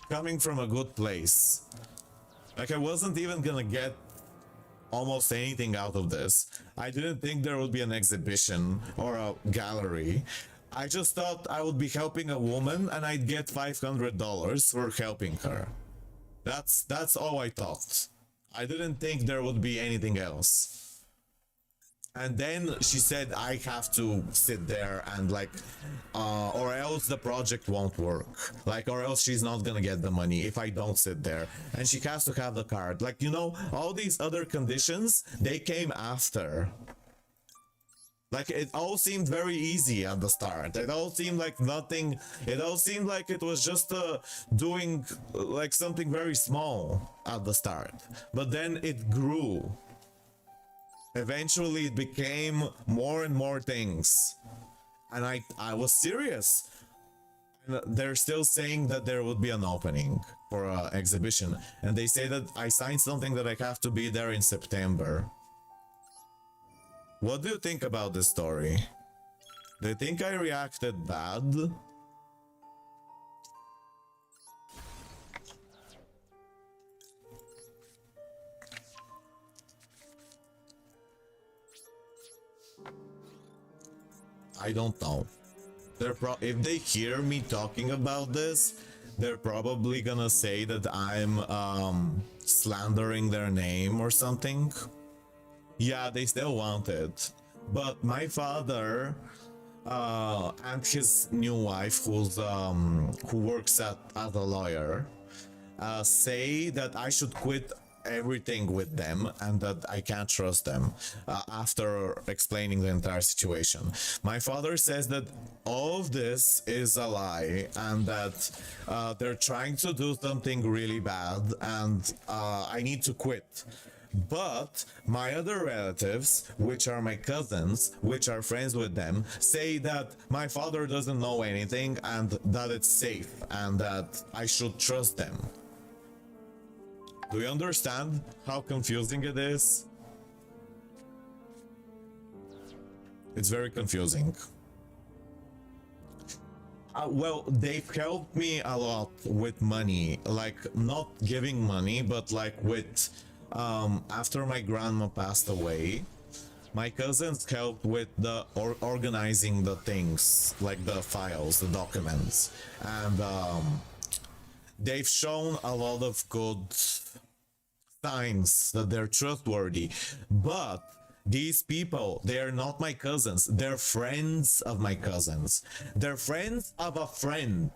coming from a good place. Like I wasn't even gonna get almost anything out of this. I didn't think there would be an exhibition or a gallery. I just thought I would be helping a woman and I'd get $500 for helping her. That's all I thought. I didn't think there would be anything else. And then she said I have to sit there and like or else the project won't work, like, or else she's not gonna get the money if I don't sit there, and she has to have the card, like, you know, all these other conditions, they came after. Like it all seemed very easy at the start. It all seemed like nothing. It all seemed like it was just doing like something very small at the start. But then it grew. Eventually, it became more and more things. And I was serious. And they're still saying that there would be an opening for an exhibition. And they say that I signed something that I have to be there in September. What do you think about this story? Do you think I reacted bad? I don't know. If they hear me talking about this, they're probably gonna say that I'm slandering their name or something. Yeah, they still want it. But my father and his new wife, who works as a lawyer, say that I should quit everything with them and that I can't trust them after explaining the entire situation. My father says that all of this is a lie and that they're trying to do something really bad and I need to quit. But my other relatives, which are my cousins, which are friends with them, say that my father doesn't know anything and that it's safe and that I should trust them. Do you understand how confusing it is? It's very confusing. Well, they've helped me a lot with money, like not giving money, but like with after my grandma passed away, my cousins helped with the organizing the things, like the files, the documents, and they've shown a lot of good signs that they're trustworthy. But these people, they are not my cousins. They're friends of my cousins. They're friends of a friend.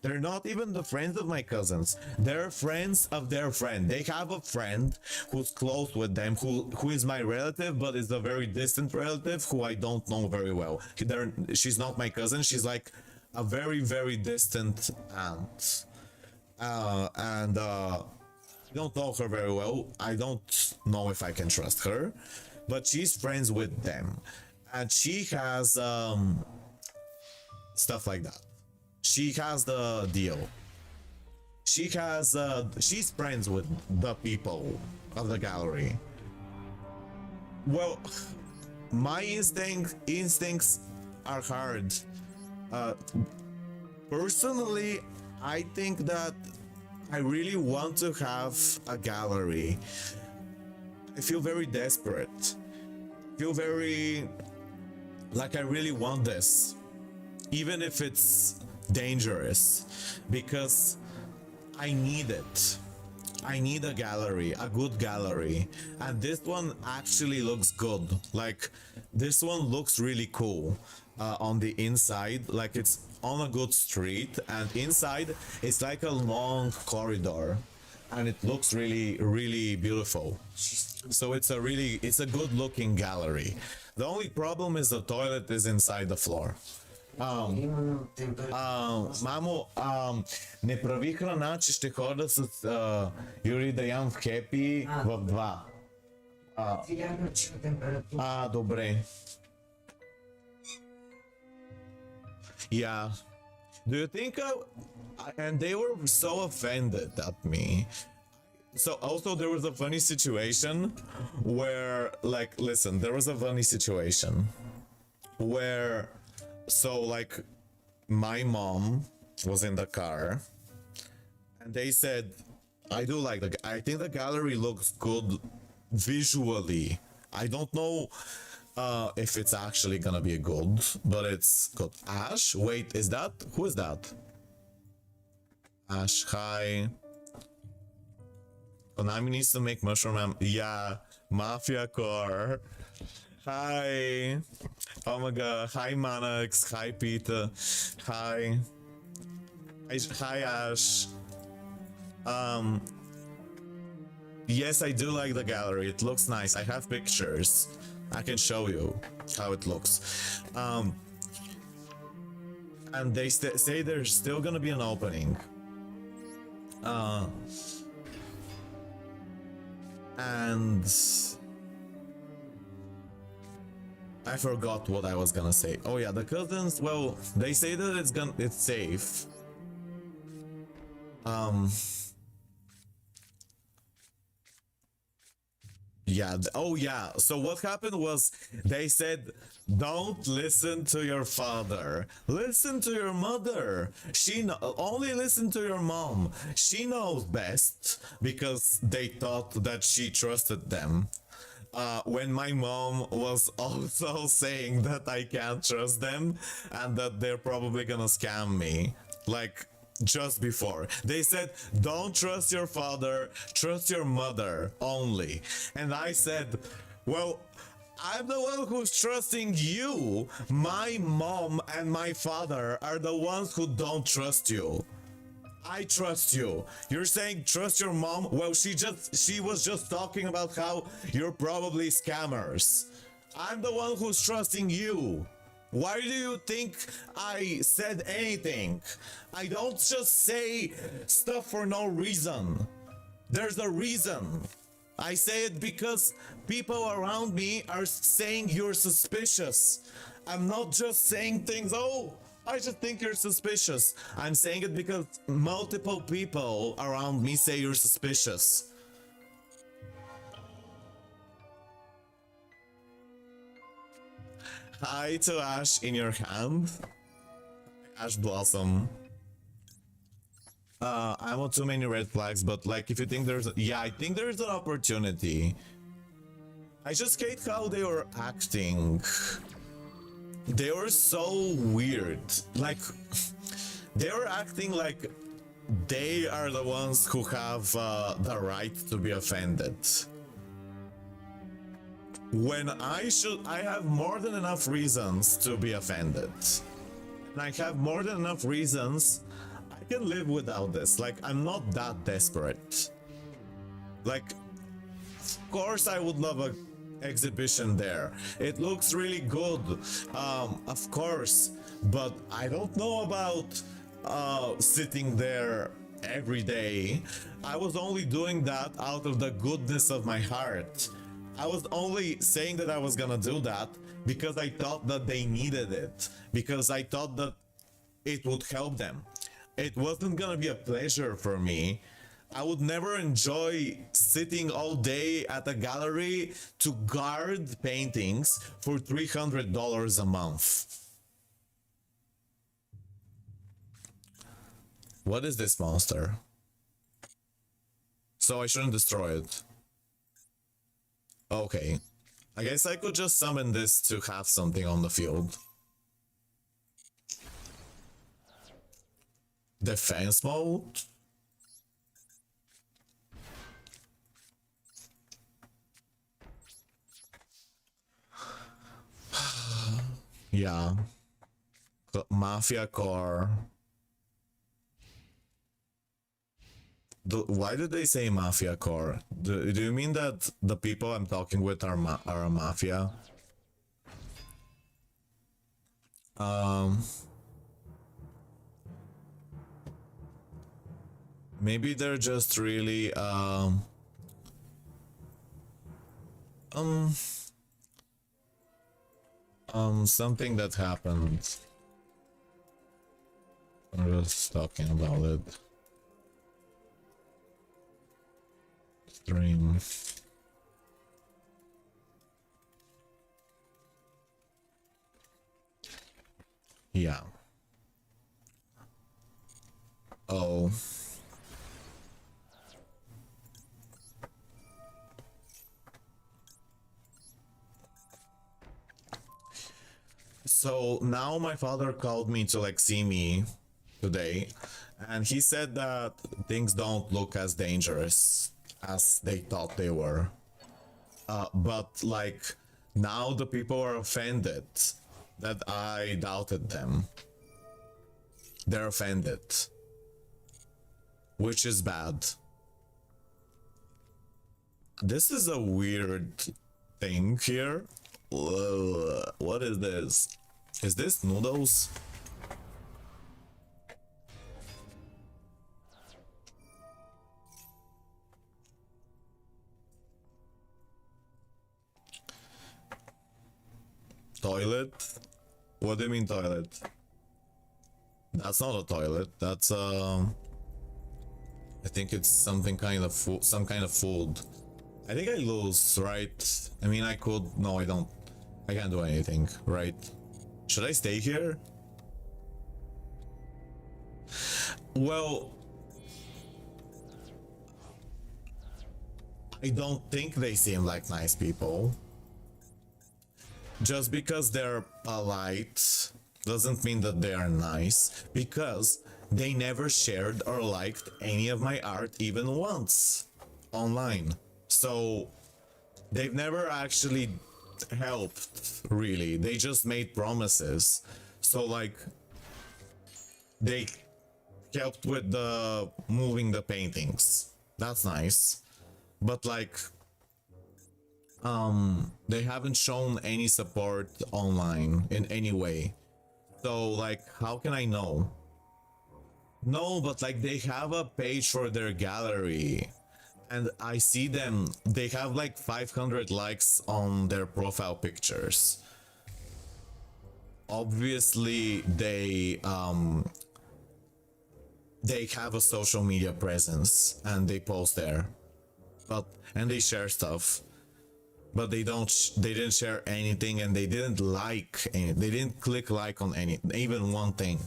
They're not even the friends of my cousins. They're friends of their friend. They have a friend who's close with them, who is my relative, but is a very distant relative who I don't know very well. She's not my cousin. She's like a very, very distant aunt. I don't know her very well. I don't know if I can trust her. But she's friends with them, and she has stuff like that. She has the deal. She's friends with the people of the gallery. Well, my instincts are hard. Personally, I think that I really want to have a gallery. I feel very desperate. I feel very like I really want this, even if it's dangerous, because I need it. I need a gallery, a good gallery, and this one actually looks good. Like this one looks really cool on the inside, like it's on a good street, and inside it's like a long corridor. And it looks really, really beautiful. So it's a good looking gallery. The only problem is the toilet is inside the floor. Мамо, не прави храна, че ще хода с Юри да ям в Хепи в 2. Добре. Yeah. Do you think and they were so offended at me. So also there was a funny situation where, like, listen, there was a funny situation where, so like my mom was in the car and they said, I think the gallery looks good visually. I don't know if it's actually gonna be good, but it's good. Ash, wait, who is that? Ash, hi. Konami needs to make Mushroom yeah, Mafia Core. Hi. Oh my god. Hi, Manax. Hi, Peter. Hi. Hi, Ash. Yes, I do like the gallery. It looks nice. I have pictures. I can show you how it looks. And they say there's still gonna be an opening. And I forgot what I was gonna say. Oh yeah, the cousins, well, they say that it's safe. Yeah, oh yeah, so what happened was they said, don't listen to your father, listen to your mother. Only listen to your mom. She knows best, because they thought that she trusted them. When my mom was also saying that I can't trust them and that they're probably gonna scam me. Like, just before. They said, don't trust your father, trust your mother only. And I said, well, I'm the one who's trusting you. My mom and my father are the ones who don't trust you. I trust you. You're saying trust your mom? Well, she was just talking about how you're probably scammers. I'm the one who's trusting you. Why do you think I said anything? I don't just say stuff for no reason. There's a reason. I say it because people around me are saying you're suspicious. I'm not just saying things, oh, I just think you're suspicious. I'm saying it because multiple people around me say you're suspicious. Hi to Ash in your hand. Ash Blossom. I'm on too many red flags, but like if you think yeah, I think there's an opportunity. I just hate how they were acting. They were so weird. Like, they were acting like they are the ones who have the right to be offended. When I have more than enough reasons to be offended. And I have more than enough reasons. I can live without this. Like, I'm not that desperate. Like, of course I would love a exhibition there. It looks really good. Of course. But I don't know about sitting there every day. I was only doing that out of the goodness of my heart. I was only saying that I was gonna do that because I thought that they needed it, because I thought that it would help them. It wasn't gonna be a pleasure for me. I would never enjoy sitting all day at a gallery to guard paintings for $300 a month. What is this monster? So I shouldn't destroy it. Okay, I guess I could just summon this to have something on the field. Defense mode? Yeah. Mafia core. Why did they say mafia core? Do you mean that the people I'm talking with are a mafia? Maybe they're just really something that happened. I'm just talking about it. Stream. Yeah. Oh. So now my father called me to like see me today, and he said that things don't look as dangerous as they thought they were. But like now the people are offended that I doubted them. They're offended, which is bad. This is a weird thing here. What is this? Is this noodles? Toilet? What do you mean toilet? That's not a toilet. That's I think it's something kind of food, some kind of food. I think I lose, right? I mean, I could. No, I don't. I can't do anything, right? Should I stay here? Well, I don't think they seem like nice people. Just because they're polite doesn't mean that they are nice, because they never shared or liked any of my art even once online. So they've never actually helped, really. They just made promises. So like they helped with the moving the paintings. That's nice. But like they haven't shown any support online in any way. So like how can I know? No, but like they have a page for their gallery and I see them, they have like 500 likes on their profile pictures. Obviously they have a social media presence and they post there, but and they share stuff, but they didn't share anything, and they didn't like any, they didn't click like on any, even one thing,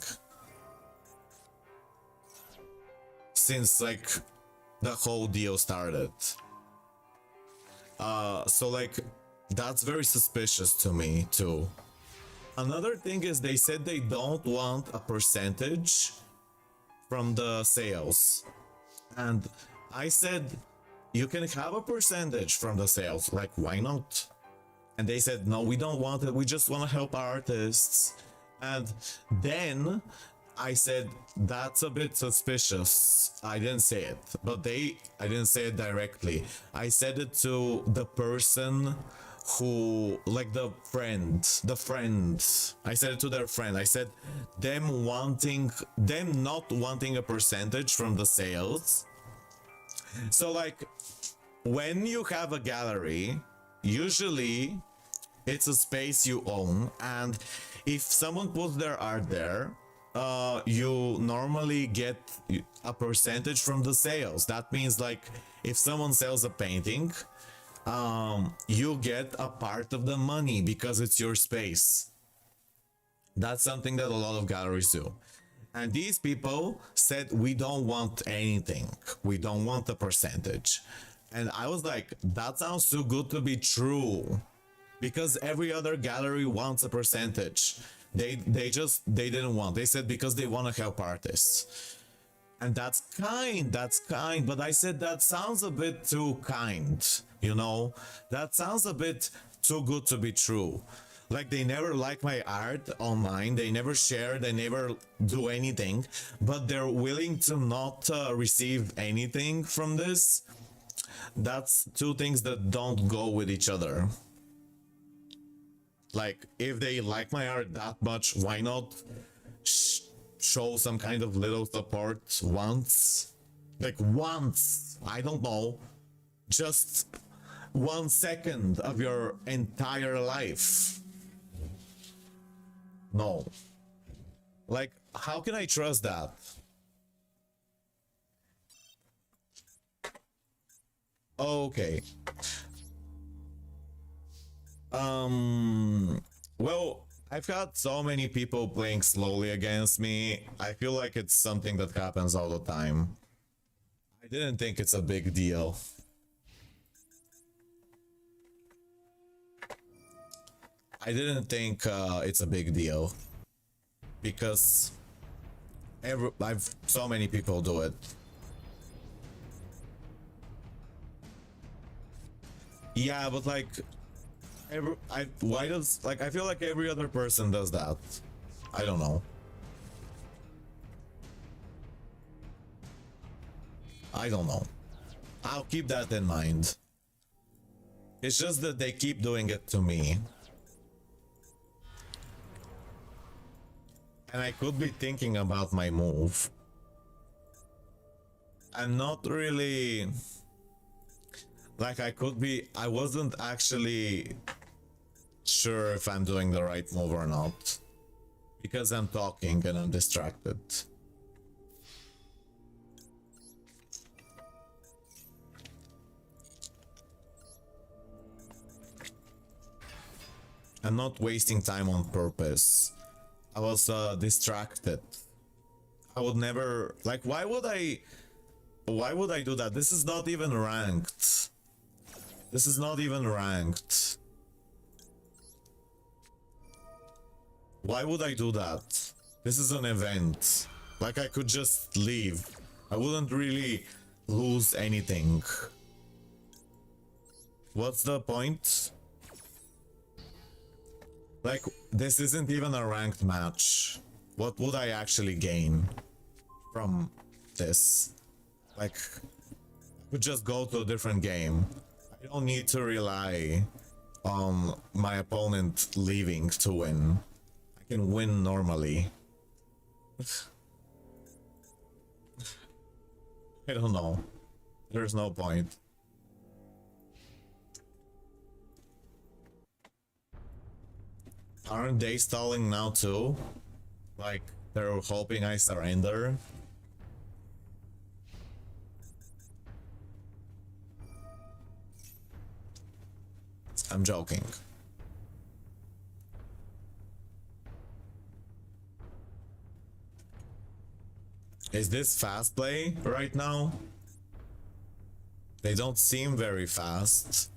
since like the whole deal started. So like that's very suspicious to me too. Another thing is they said they don't want a percentage from the sales, and I said you can have a percentage from the sales, like why not? And they said no, we don't want it, we just want to help artists. And then I said that's a bit suspicious. I didn't say it, but I didn't say it directly. I said it to the person who, like the friend. I said it to their friend. I said them not wanting a percentage from the sales. So like when you have a gallery, usually it's a space you own, and if someone puts their art there, you normally get a percentage from the sales. That means like if someone sells a painting, you get a part of the money because it's your space. That's something that a lot of galleries do. And these people said we don't want anything, we don't want a percentage. And I was like, that sounds too good to be true, because every other gallery wants a percentage. They didn't want. They said because they want to help artists. And that's kind, but I said that sounds a bit too kind, you know? That sounds a bit too good to be true. Like they never like my art online, they never share, they never do anything, but they're willing to not receive anything from this. That's two things that don't go with each other. Like if they like my art that much, why not show some kind of little support once? Like once, I don't know, just 1 second of your entire life. No. Like, how can I trust that? Okay. Well, I've got so many people playing slowly against me. I feel like it's something that happens all the time. I didn't think it's a big deal. I didn't think it's a big deal, because so many people do it. Yeah, but like I feel like every other person does that. I don't know. I don't know. I'll keep that in mind. It's just that they keep doing it to me. And I could be thinking about my move. I'm not really... Like, I wasn't actually sure if I'm doing the right move or not. Because I'm talking and I'm distracted. I'm not wasting time on purpose. I was distracted. I would never... Like, why would I do that? This is not even ranked. This is not even ranked. Why would I do that? This is an event. Like, I could just leave. I wouldn't really lose anything. What's the point? Like, this isn't even a ranked match. What would I actually gain from this? Like, I could just go to a different game. I don't need to rely on my opponent leaving to win. I can win normally. I don't know. There's no point. Aren't they stalling now too? Like, they're hoping I surrender? I'm joking. Is this fast play right now? They don't seem very fast.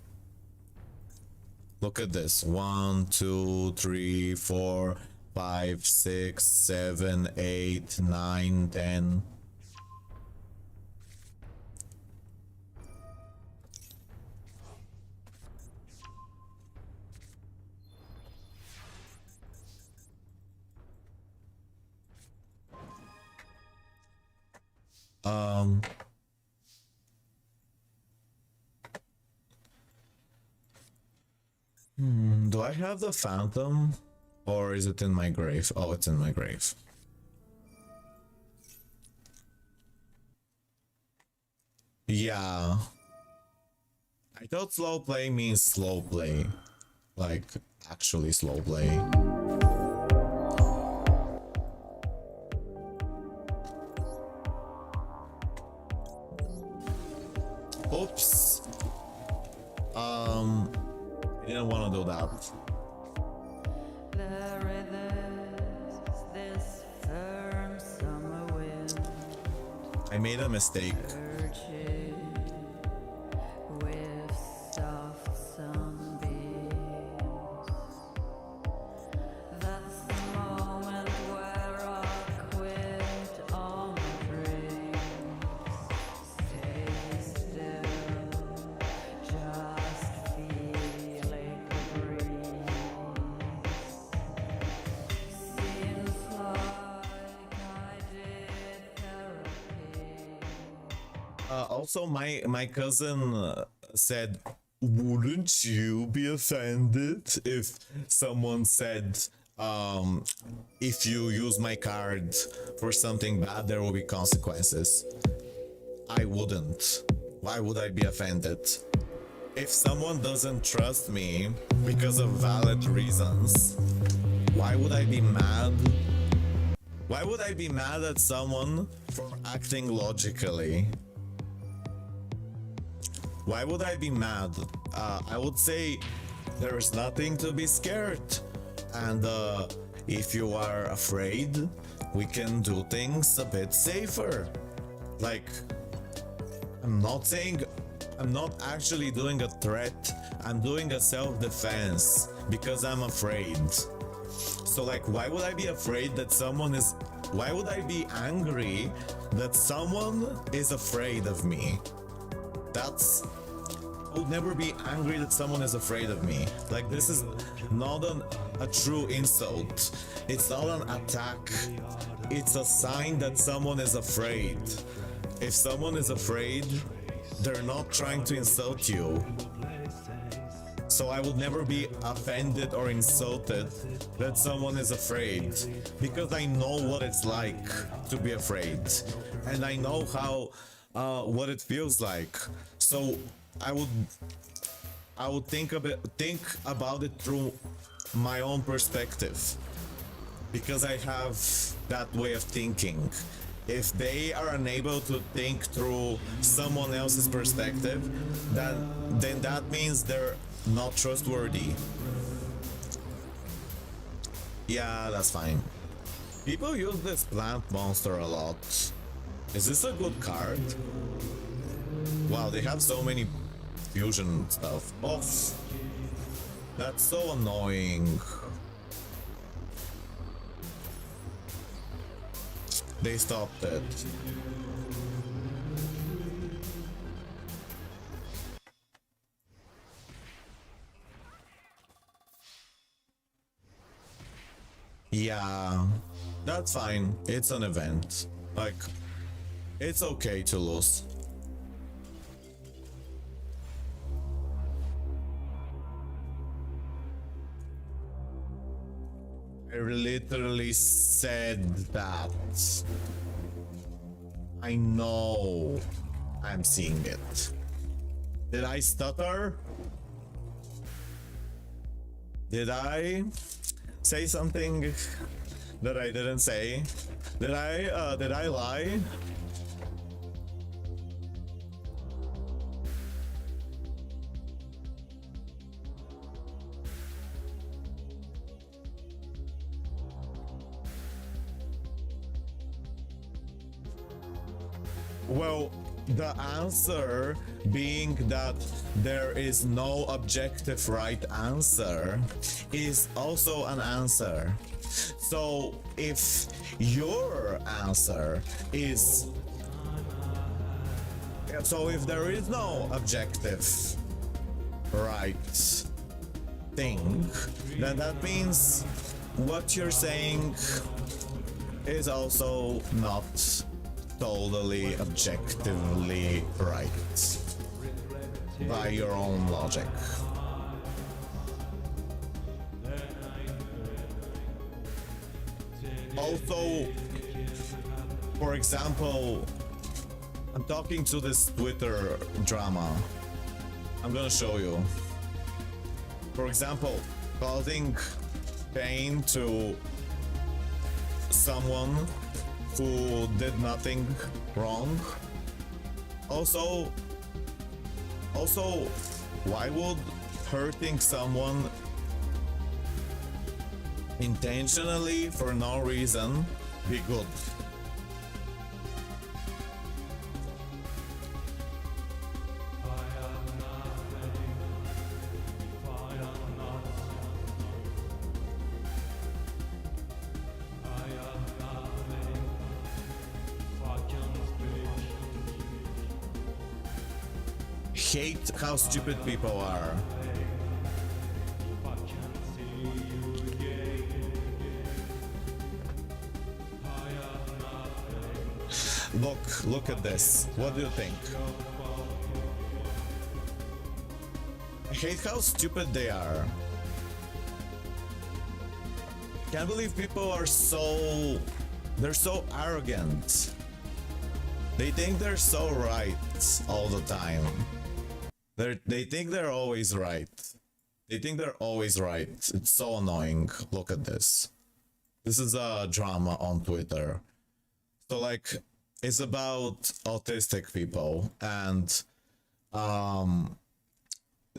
Look at this. 1, 2, 3, 4, 5, 6, 7, 8, 9, 10. Do I have the phantom? Or is it in my grave? Oh, it's in my grave. Yeah. I thought slow play means slow play. Like, actually slow play. Oops. I didn't want to do that. I made a mistake. Also, my cousin said, wouldn't you be offended if someone said, if you use my card for something bad, there will be consequences? I wouldn't. Why would I be offended? If someone doesn't trust me because of valid reasons, why would I be mad? Why would I be mad at someone for acting logically? Why would I be mad? I would say there is nothing to be scared. And if you are afraid, we can do things a bit safer. Like, I'm not actually doing a threat. I'm doing a self-defense because I'm afraid. So like, why would I be afraid that why would I be angry that someone is afraid of me? I would never be angry that someone is afraid of me. Like, this is not a true insult. It's not an attack. It's a sign that someone is afraid. If someone is afraid, they're not trying to insult you. So I would never be offended or insulted that someone is afraid, because I know what it's like to be afraid, and I know how what it feels like. So I would think about it through my own perspective, because I have that way of thinking. If they are unable to think through someone else's perspective, then that means they're not trustworthy. Yeah, that's fine. People use this plant monster a lot. Is this a good card? Wow, they have so many fusion stuff. Oh, that's so annoying. They stopped it. Yeah, that's fine. It's an event. Like, it's okay to lose. I literally said that. I know I'm seeing it. Did I stutter? Did I say something that I didn't say? Did I lie? Well, the answer being that there is no objective right answer is also an answer. So if your answer is... So if there is no objective right thing, then that means what you're saying is also not totally objectively right by your own logic. Also, for example, I'm talking to this Twitter drama. I'm gonna show you. For example, causing pain to someone who did nothing wrong. Also, why would hurting someone intentionally for no reason be good? Hate how stupid people are. Look at this. What do you think? I hate how stupid they are. Can't believe people are they're so arrogant. They think they're so right all the time. They think they're always right. They think they're always right. It's so annoying. Look at this. This is a drama on Twitter. So like, it's about autistic people, and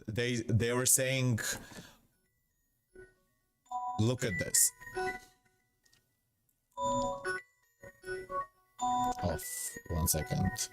they were saying, look at this. Off 1 second.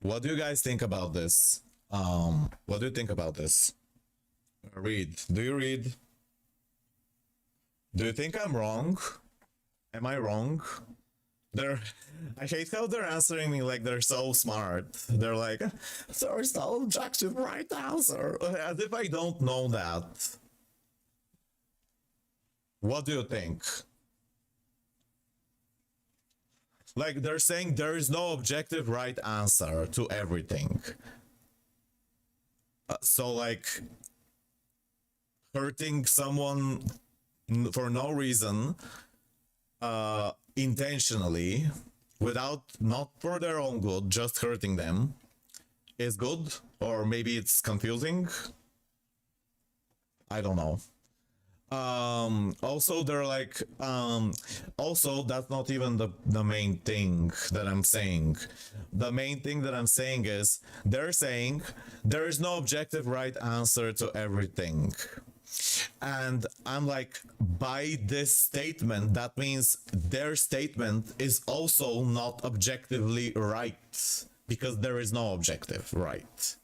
What do you guys think about this? What do you think about this? Read. Do you read? Do you think I'm wrong? Am I wrong? They're I hate how they're answering me like they're so smart. They're like, there's no objective right answer. As if I don't know that. What do you think? Like they're saying there is no objective right answer to everything. So like hurting someone for no reason, intentionally, without, not for their own good, just hurting them, is good, or maybe it's confusing. I don't know. Also they're like, also that's not even the main thing that I'm saying. The main thing that I'm saying is they're saying there is no objective right answer to everything. And I'm like, by this statement, that means their statement is also not objectively right, because there is no objective right.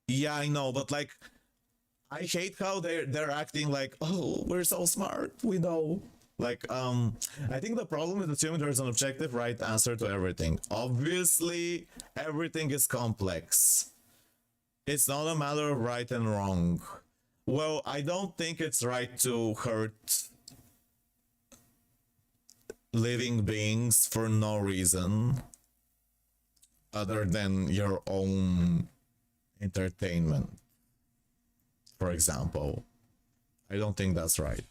Yeah, I know, but like, I hate how they're acting like, oh, we're so smart, we know. Like, I think the problem is assuming there's an objective right answer to everything. Obviously, everything is complex. It's not a matter of right and wrong. Well, I don't think it's right to hurt living beings for no reason other than your own entertainment, for example. I don't think that's right.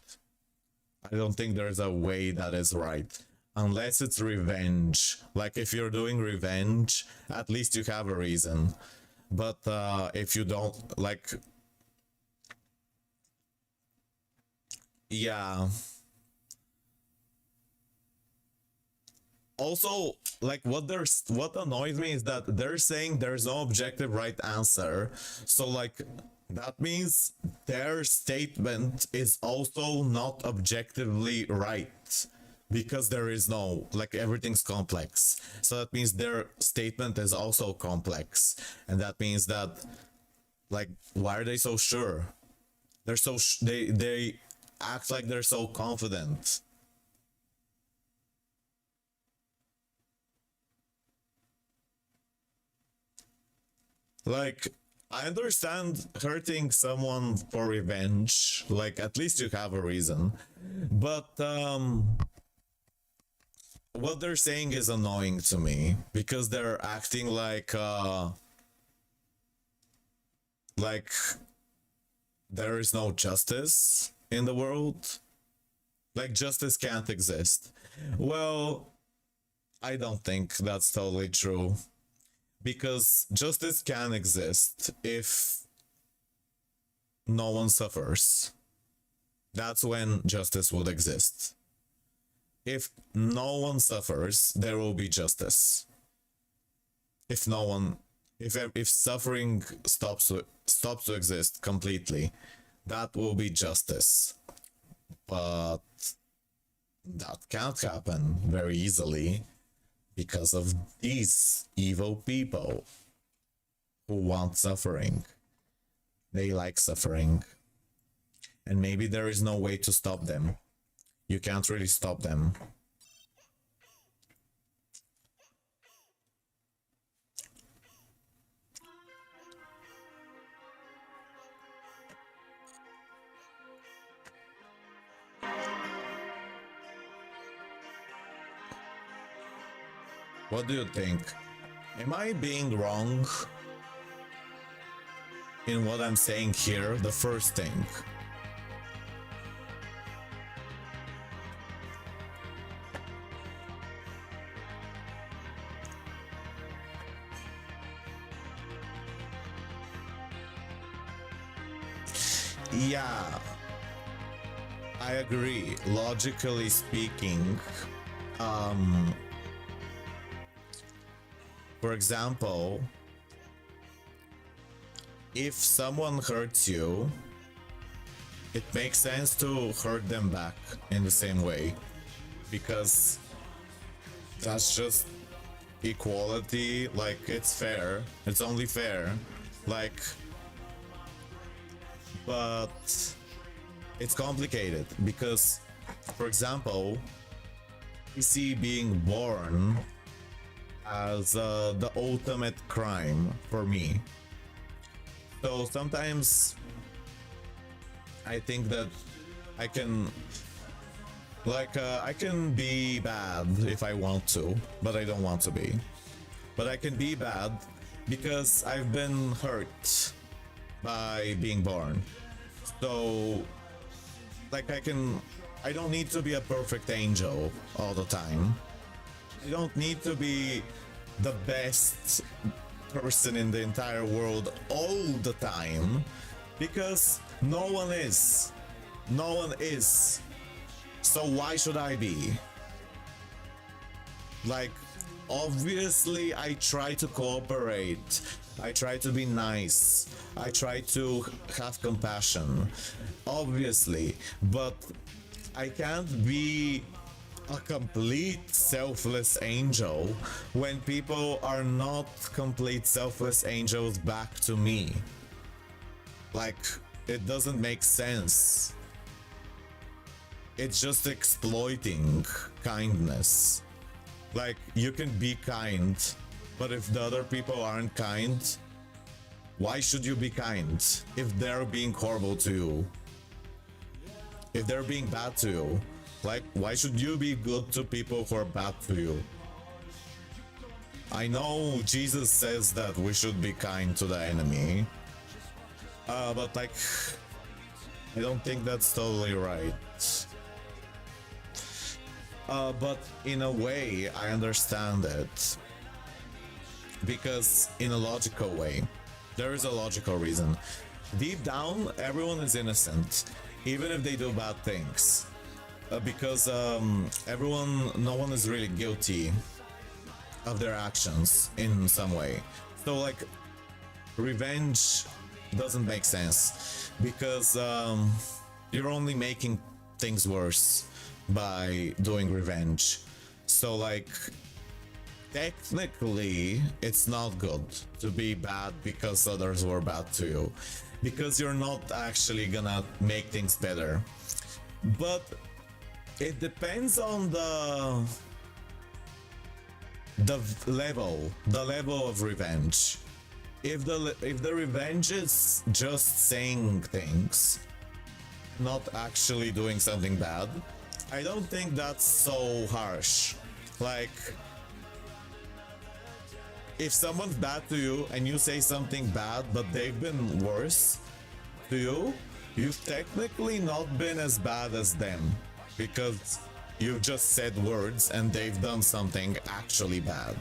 I don't think there's a way that is right. Unless it's revenge. Like, if you're doing revenge, at least you have a reason. But if you don't, like, yeah. Also, like, what annoys me is that they're saying there's no objective right answer. So like, that means their statement is also not objectively right, because there is no, like, everything's complex. So that means their statement is also complex, and that means that, like, why are they so sure? They're so they act like they're so confident. Like, I understand hurting someone for revenge, like, at least you have a reason, but what they're saying is annoying to me, because they're acting like there is no justice in the world. Like, justice can't exist. Well, I don't think that's totally true, because justice can exist if no one suffers. That's when justice would exist. If no one suffers, there will be justice. If no one, if suffering stops to exist completely, that will be justice. But that can't happen very easily, because of these evil people who want suffering. They like suffering. And maybe there is no way to stop them. You can't really stop them. What do you think? Am I being wrong in what I'm saying here? The first thing. Yeah, I agree. Logically speaking, for example, if someone hurts you, it makes sense to hurt them back in the same way, because That's just equality. Like, it's fair. It's only fair. Like, but it's complicated because, for example, we see being born as the ultimate crime for me. So sometimes I think that I can, like, I can be bad if I want to, but I don't want to be. But I can be bad because I've been hurt by being born. So, like, I don't need to be a perfect angel all the time. I don't need to be the best person in the entire world all the time, because no one is. No one is. So why should I be? Like, obviously I try to cooperate. I try to be nice. I try to have compassion. Obviously. But I can't be a complete selfless angel when people are not complete selfless angels back to me. Like, it doesn't make sense. It's just exploiting kindness. Like, you can be kind, but if the other people aren't kind, why should you be kind if they're being horrible to you? If they're being bad to you, like, why should you be good to people who are bad to you? I know Jesus says that we should be kind to the enemy, but like, I don't think that's totally right. But in a way, I understand it. Because in a logical way, there is a logical reason. Deep down, everyone is innocent, even if they do bad things. Because no one is really guilty of their actions in some way. So, like, revenge doesn't make sense, because you're only making things worse by doing revenge. So, like, technically it's not good to be bad because others were bad to you, because you're not actually gonna make things better. But it depends on the level of revenge. If the revenge is just saying things, not actually doing something bad, I don't think that's so harsh. Like, if someone's bad to you and you say something bad but they've been worse to you, you've technically not been as bad as them, because you've just said words and they've done something actually bad.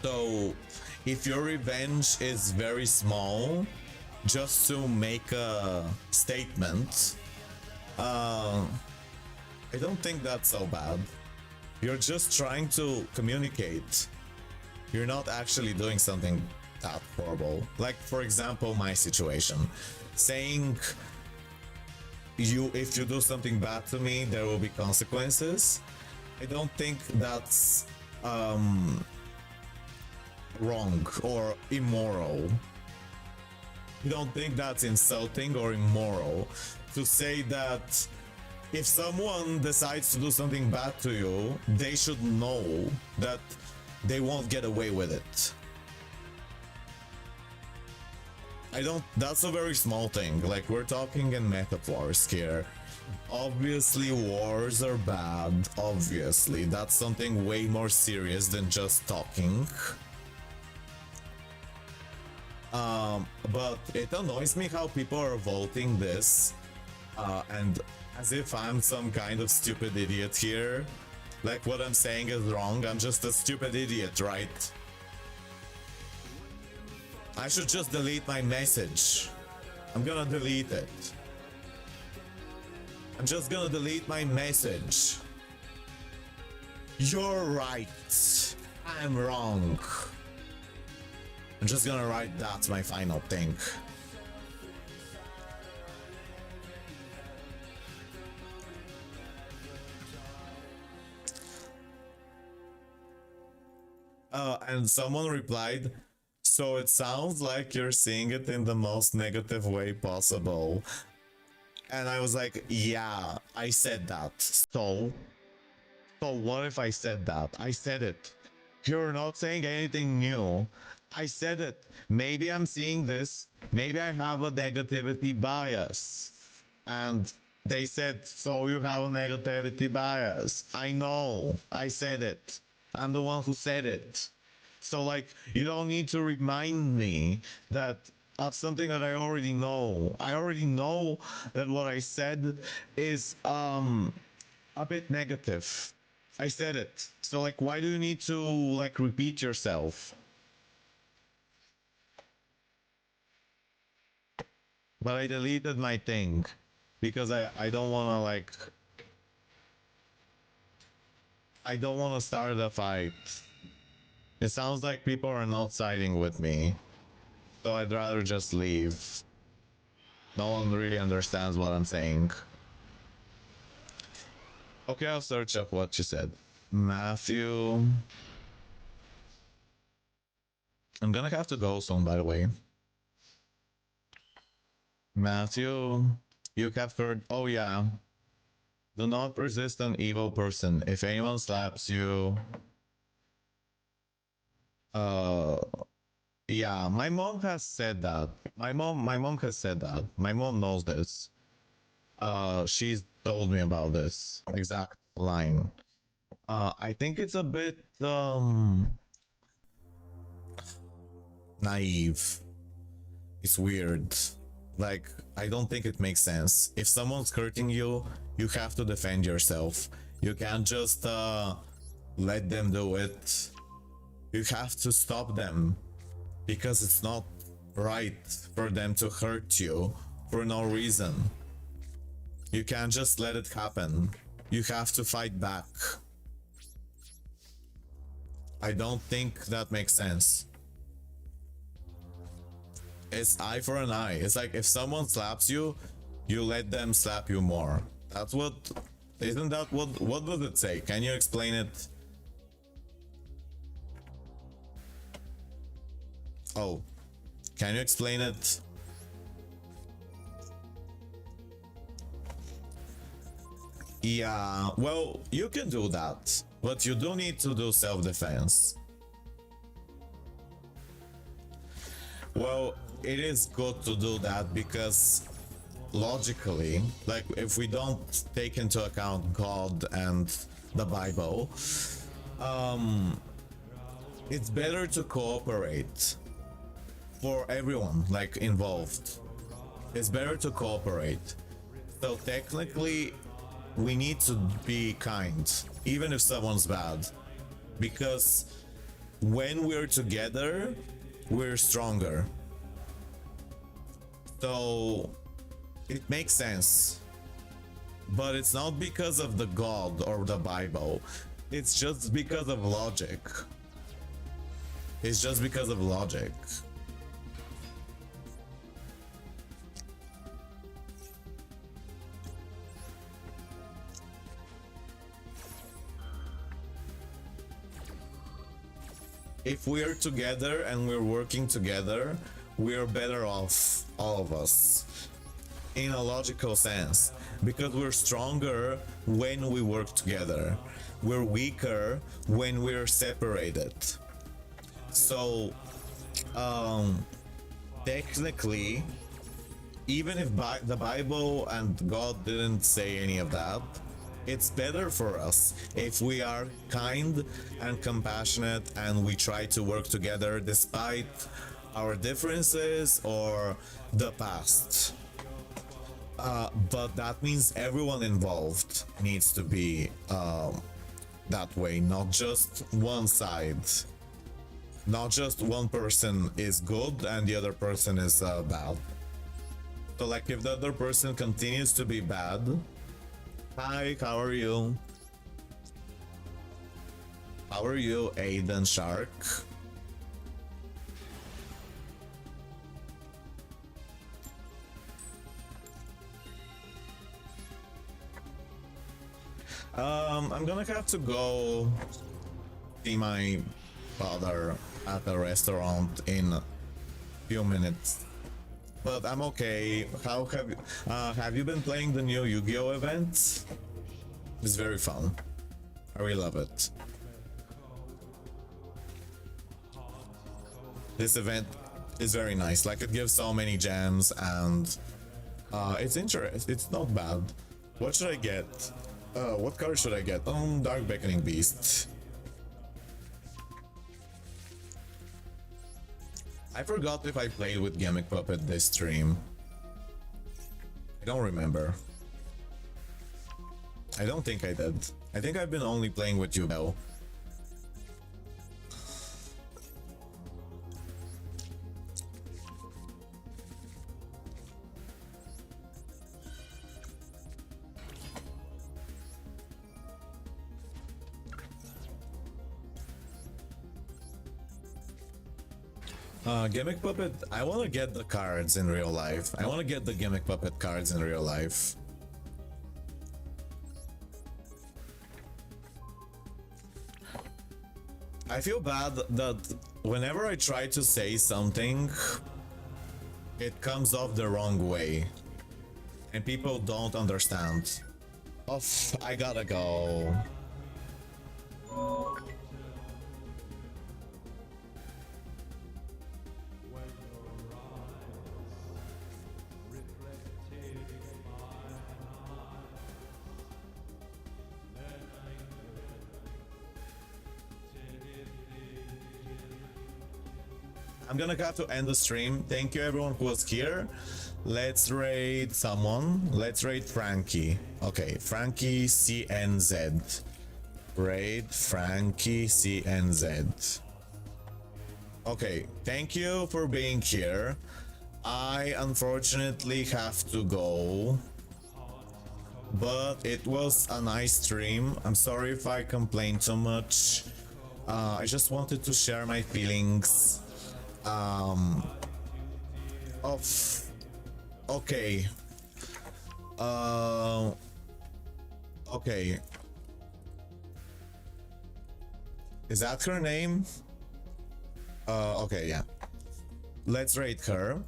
So if your revenge is very small, just to make a statement, I don't think that's so bad. You're just trying to communicate. You're not actually doing something that horrible. Like, for example, my situation. Saying, if you do something bad to me, there will be consequences. I don't think that's wrong or immoral. You don't think that's insulting or immoral to say that if someone decides to do something bad to you, they should know that they won't get away with it? That's a very small thing. Like, we're talking in metaphors here. Obviously, wars are bad. Obviously, that's something way more serious than just talking. But it annoys me how people are voting this, and as if I'm some kind of stupid idiot here. Like, what I'm saying is wrong. I'm just a stupid idiot, right? I should just delete my message. I'm gonna delete it. I'm just gonna delete my message. You're right. I'm wrong. I'm just gonna write that's my final thing. And someone replied, so it sounds like you're seeing it in the most negative way possible. And I was like, yeah, I said that. So what if I said that? I said it. You're not saying anything new. I said it. Maybe I'm seeing this. Maybe I have a negativity bias. And they said, so you have a negativity bias. I know. I said it. I'm the one who said it. So like you don't need to remind me that of something that I already know. I already know that what I said is a bit negative. I said it. So like why do you need to like repeat yourself? But I deleted my thing because I don't want to like I don't want to start a fight. It sounds like people are not siding with me. So I'd rather just leave. No one really understands what I'm saying. Okay, I'll search up what you said. Matthew. I'm gonna have to go soon, by the way. Matthew, you have heard. Oh, yeah. Do not resist an evil person. If anyone slaps you. Uh. Yeah, my mom has said that. My mom has said that. My mom knows this. She's told me about this exact line. I think it's a bit naive. It's weird. Like, I don't think it makes sense. If someone's hurting you, you have to defend yourself. You can't just let them do it. You have to stop them because it's not right for them to hurt you for no reason. You can't just let it happen. You have to fight back. I don't think that makes sense. It's eye for an eye. It's like if someone slaps you, you let them slap you more. That's what... Isn't that what does it say? Can you explain it? Oh. Can you explain it? Yeah, well, you can do that, but you do need to do self-defense. Well, it is good to do that because logically, like if we don't take into account God and the Bible, it's better to cooperate for everyone like involved. It's better to cooperate. So technically, we need to be kind, even if someone's bad, because when we're together, we're stronger. So it makes sense, but it's not because of the God or the Bible. It's just because of logic. It's just because of logic. If we're together and we're working together, we're better off, all of us, in a logical sense, because we're stronger when we work together. We're weaker when we're separated. So, technically, even if the Bible and God didn't say any of that, it's better for us if we are kind and compassionate and we try to work together despite our differences or the past. But that means everyone involved needs to be that way, not just one side. Not just one person is good and the other person is bad. So like if the other person continues to be bad, hi, how are you? How are you, Aiden Shark? I'm gonna have to go see my bother at a restaurant in a few minutes. But I'm okay. How have you been playing the new YuGiOh event? It's very fun. I really love it. This event is very nice. Like, it gives so many gems, and it's interesting. It's not bad. What should I get? What card should I get? Dark Beckoning Beast. I forgot if I played with Gimmick Puppet this stream. I don't remember. I don't think I did. I think I've been only playing with Yubel. Gimmick Puppet, I want to get the cards in real life. I want to get the Gimmick Puppet cards in real life. I feel bad that whenever I try to say something, it comes off the wrong way. And people don't understand. Oh, I gotta go. I'm gonna have to end the stream. Thank you everyone who was here. Let's raid someone. Let's raid Frankie. Okay, Frankie CNZ. Raid Frankie CNZ. Okay, thank you for being here. I unfortunately have to go, but it was a nice stream. I'm sorry if I complained too much. I just wanted to share my feelings. Okay. Okay. Is that her name? Okay, yeah. Let's rate her.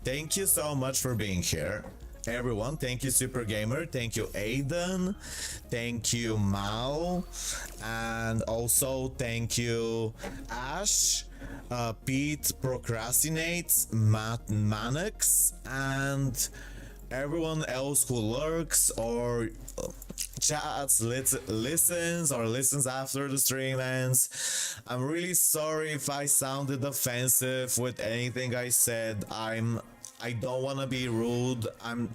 Thank you so much for being here, everyone. Thank you, Super Gamer. Thank you, Aiden. Thank you, Mao. And also thank you, Ash, Pete Procrastinates, Matt Mannix, and everyone else who lurks or chats, listens after the stream ends. I'm really sorry if I sounded offensive with anything I said. I don't want to be rude. I'm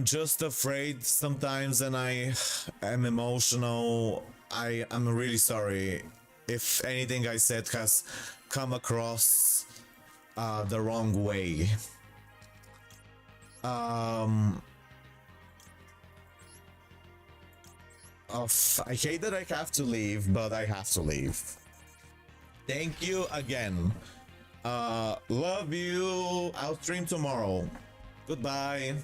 just afraid sometimes, and I am emotional. I'm really sorry if anything I said has come across the wrong way. I hate that I have to leave, but I have to leave. Thank you again. Love you. I'll stream tomorrow. Goodbye.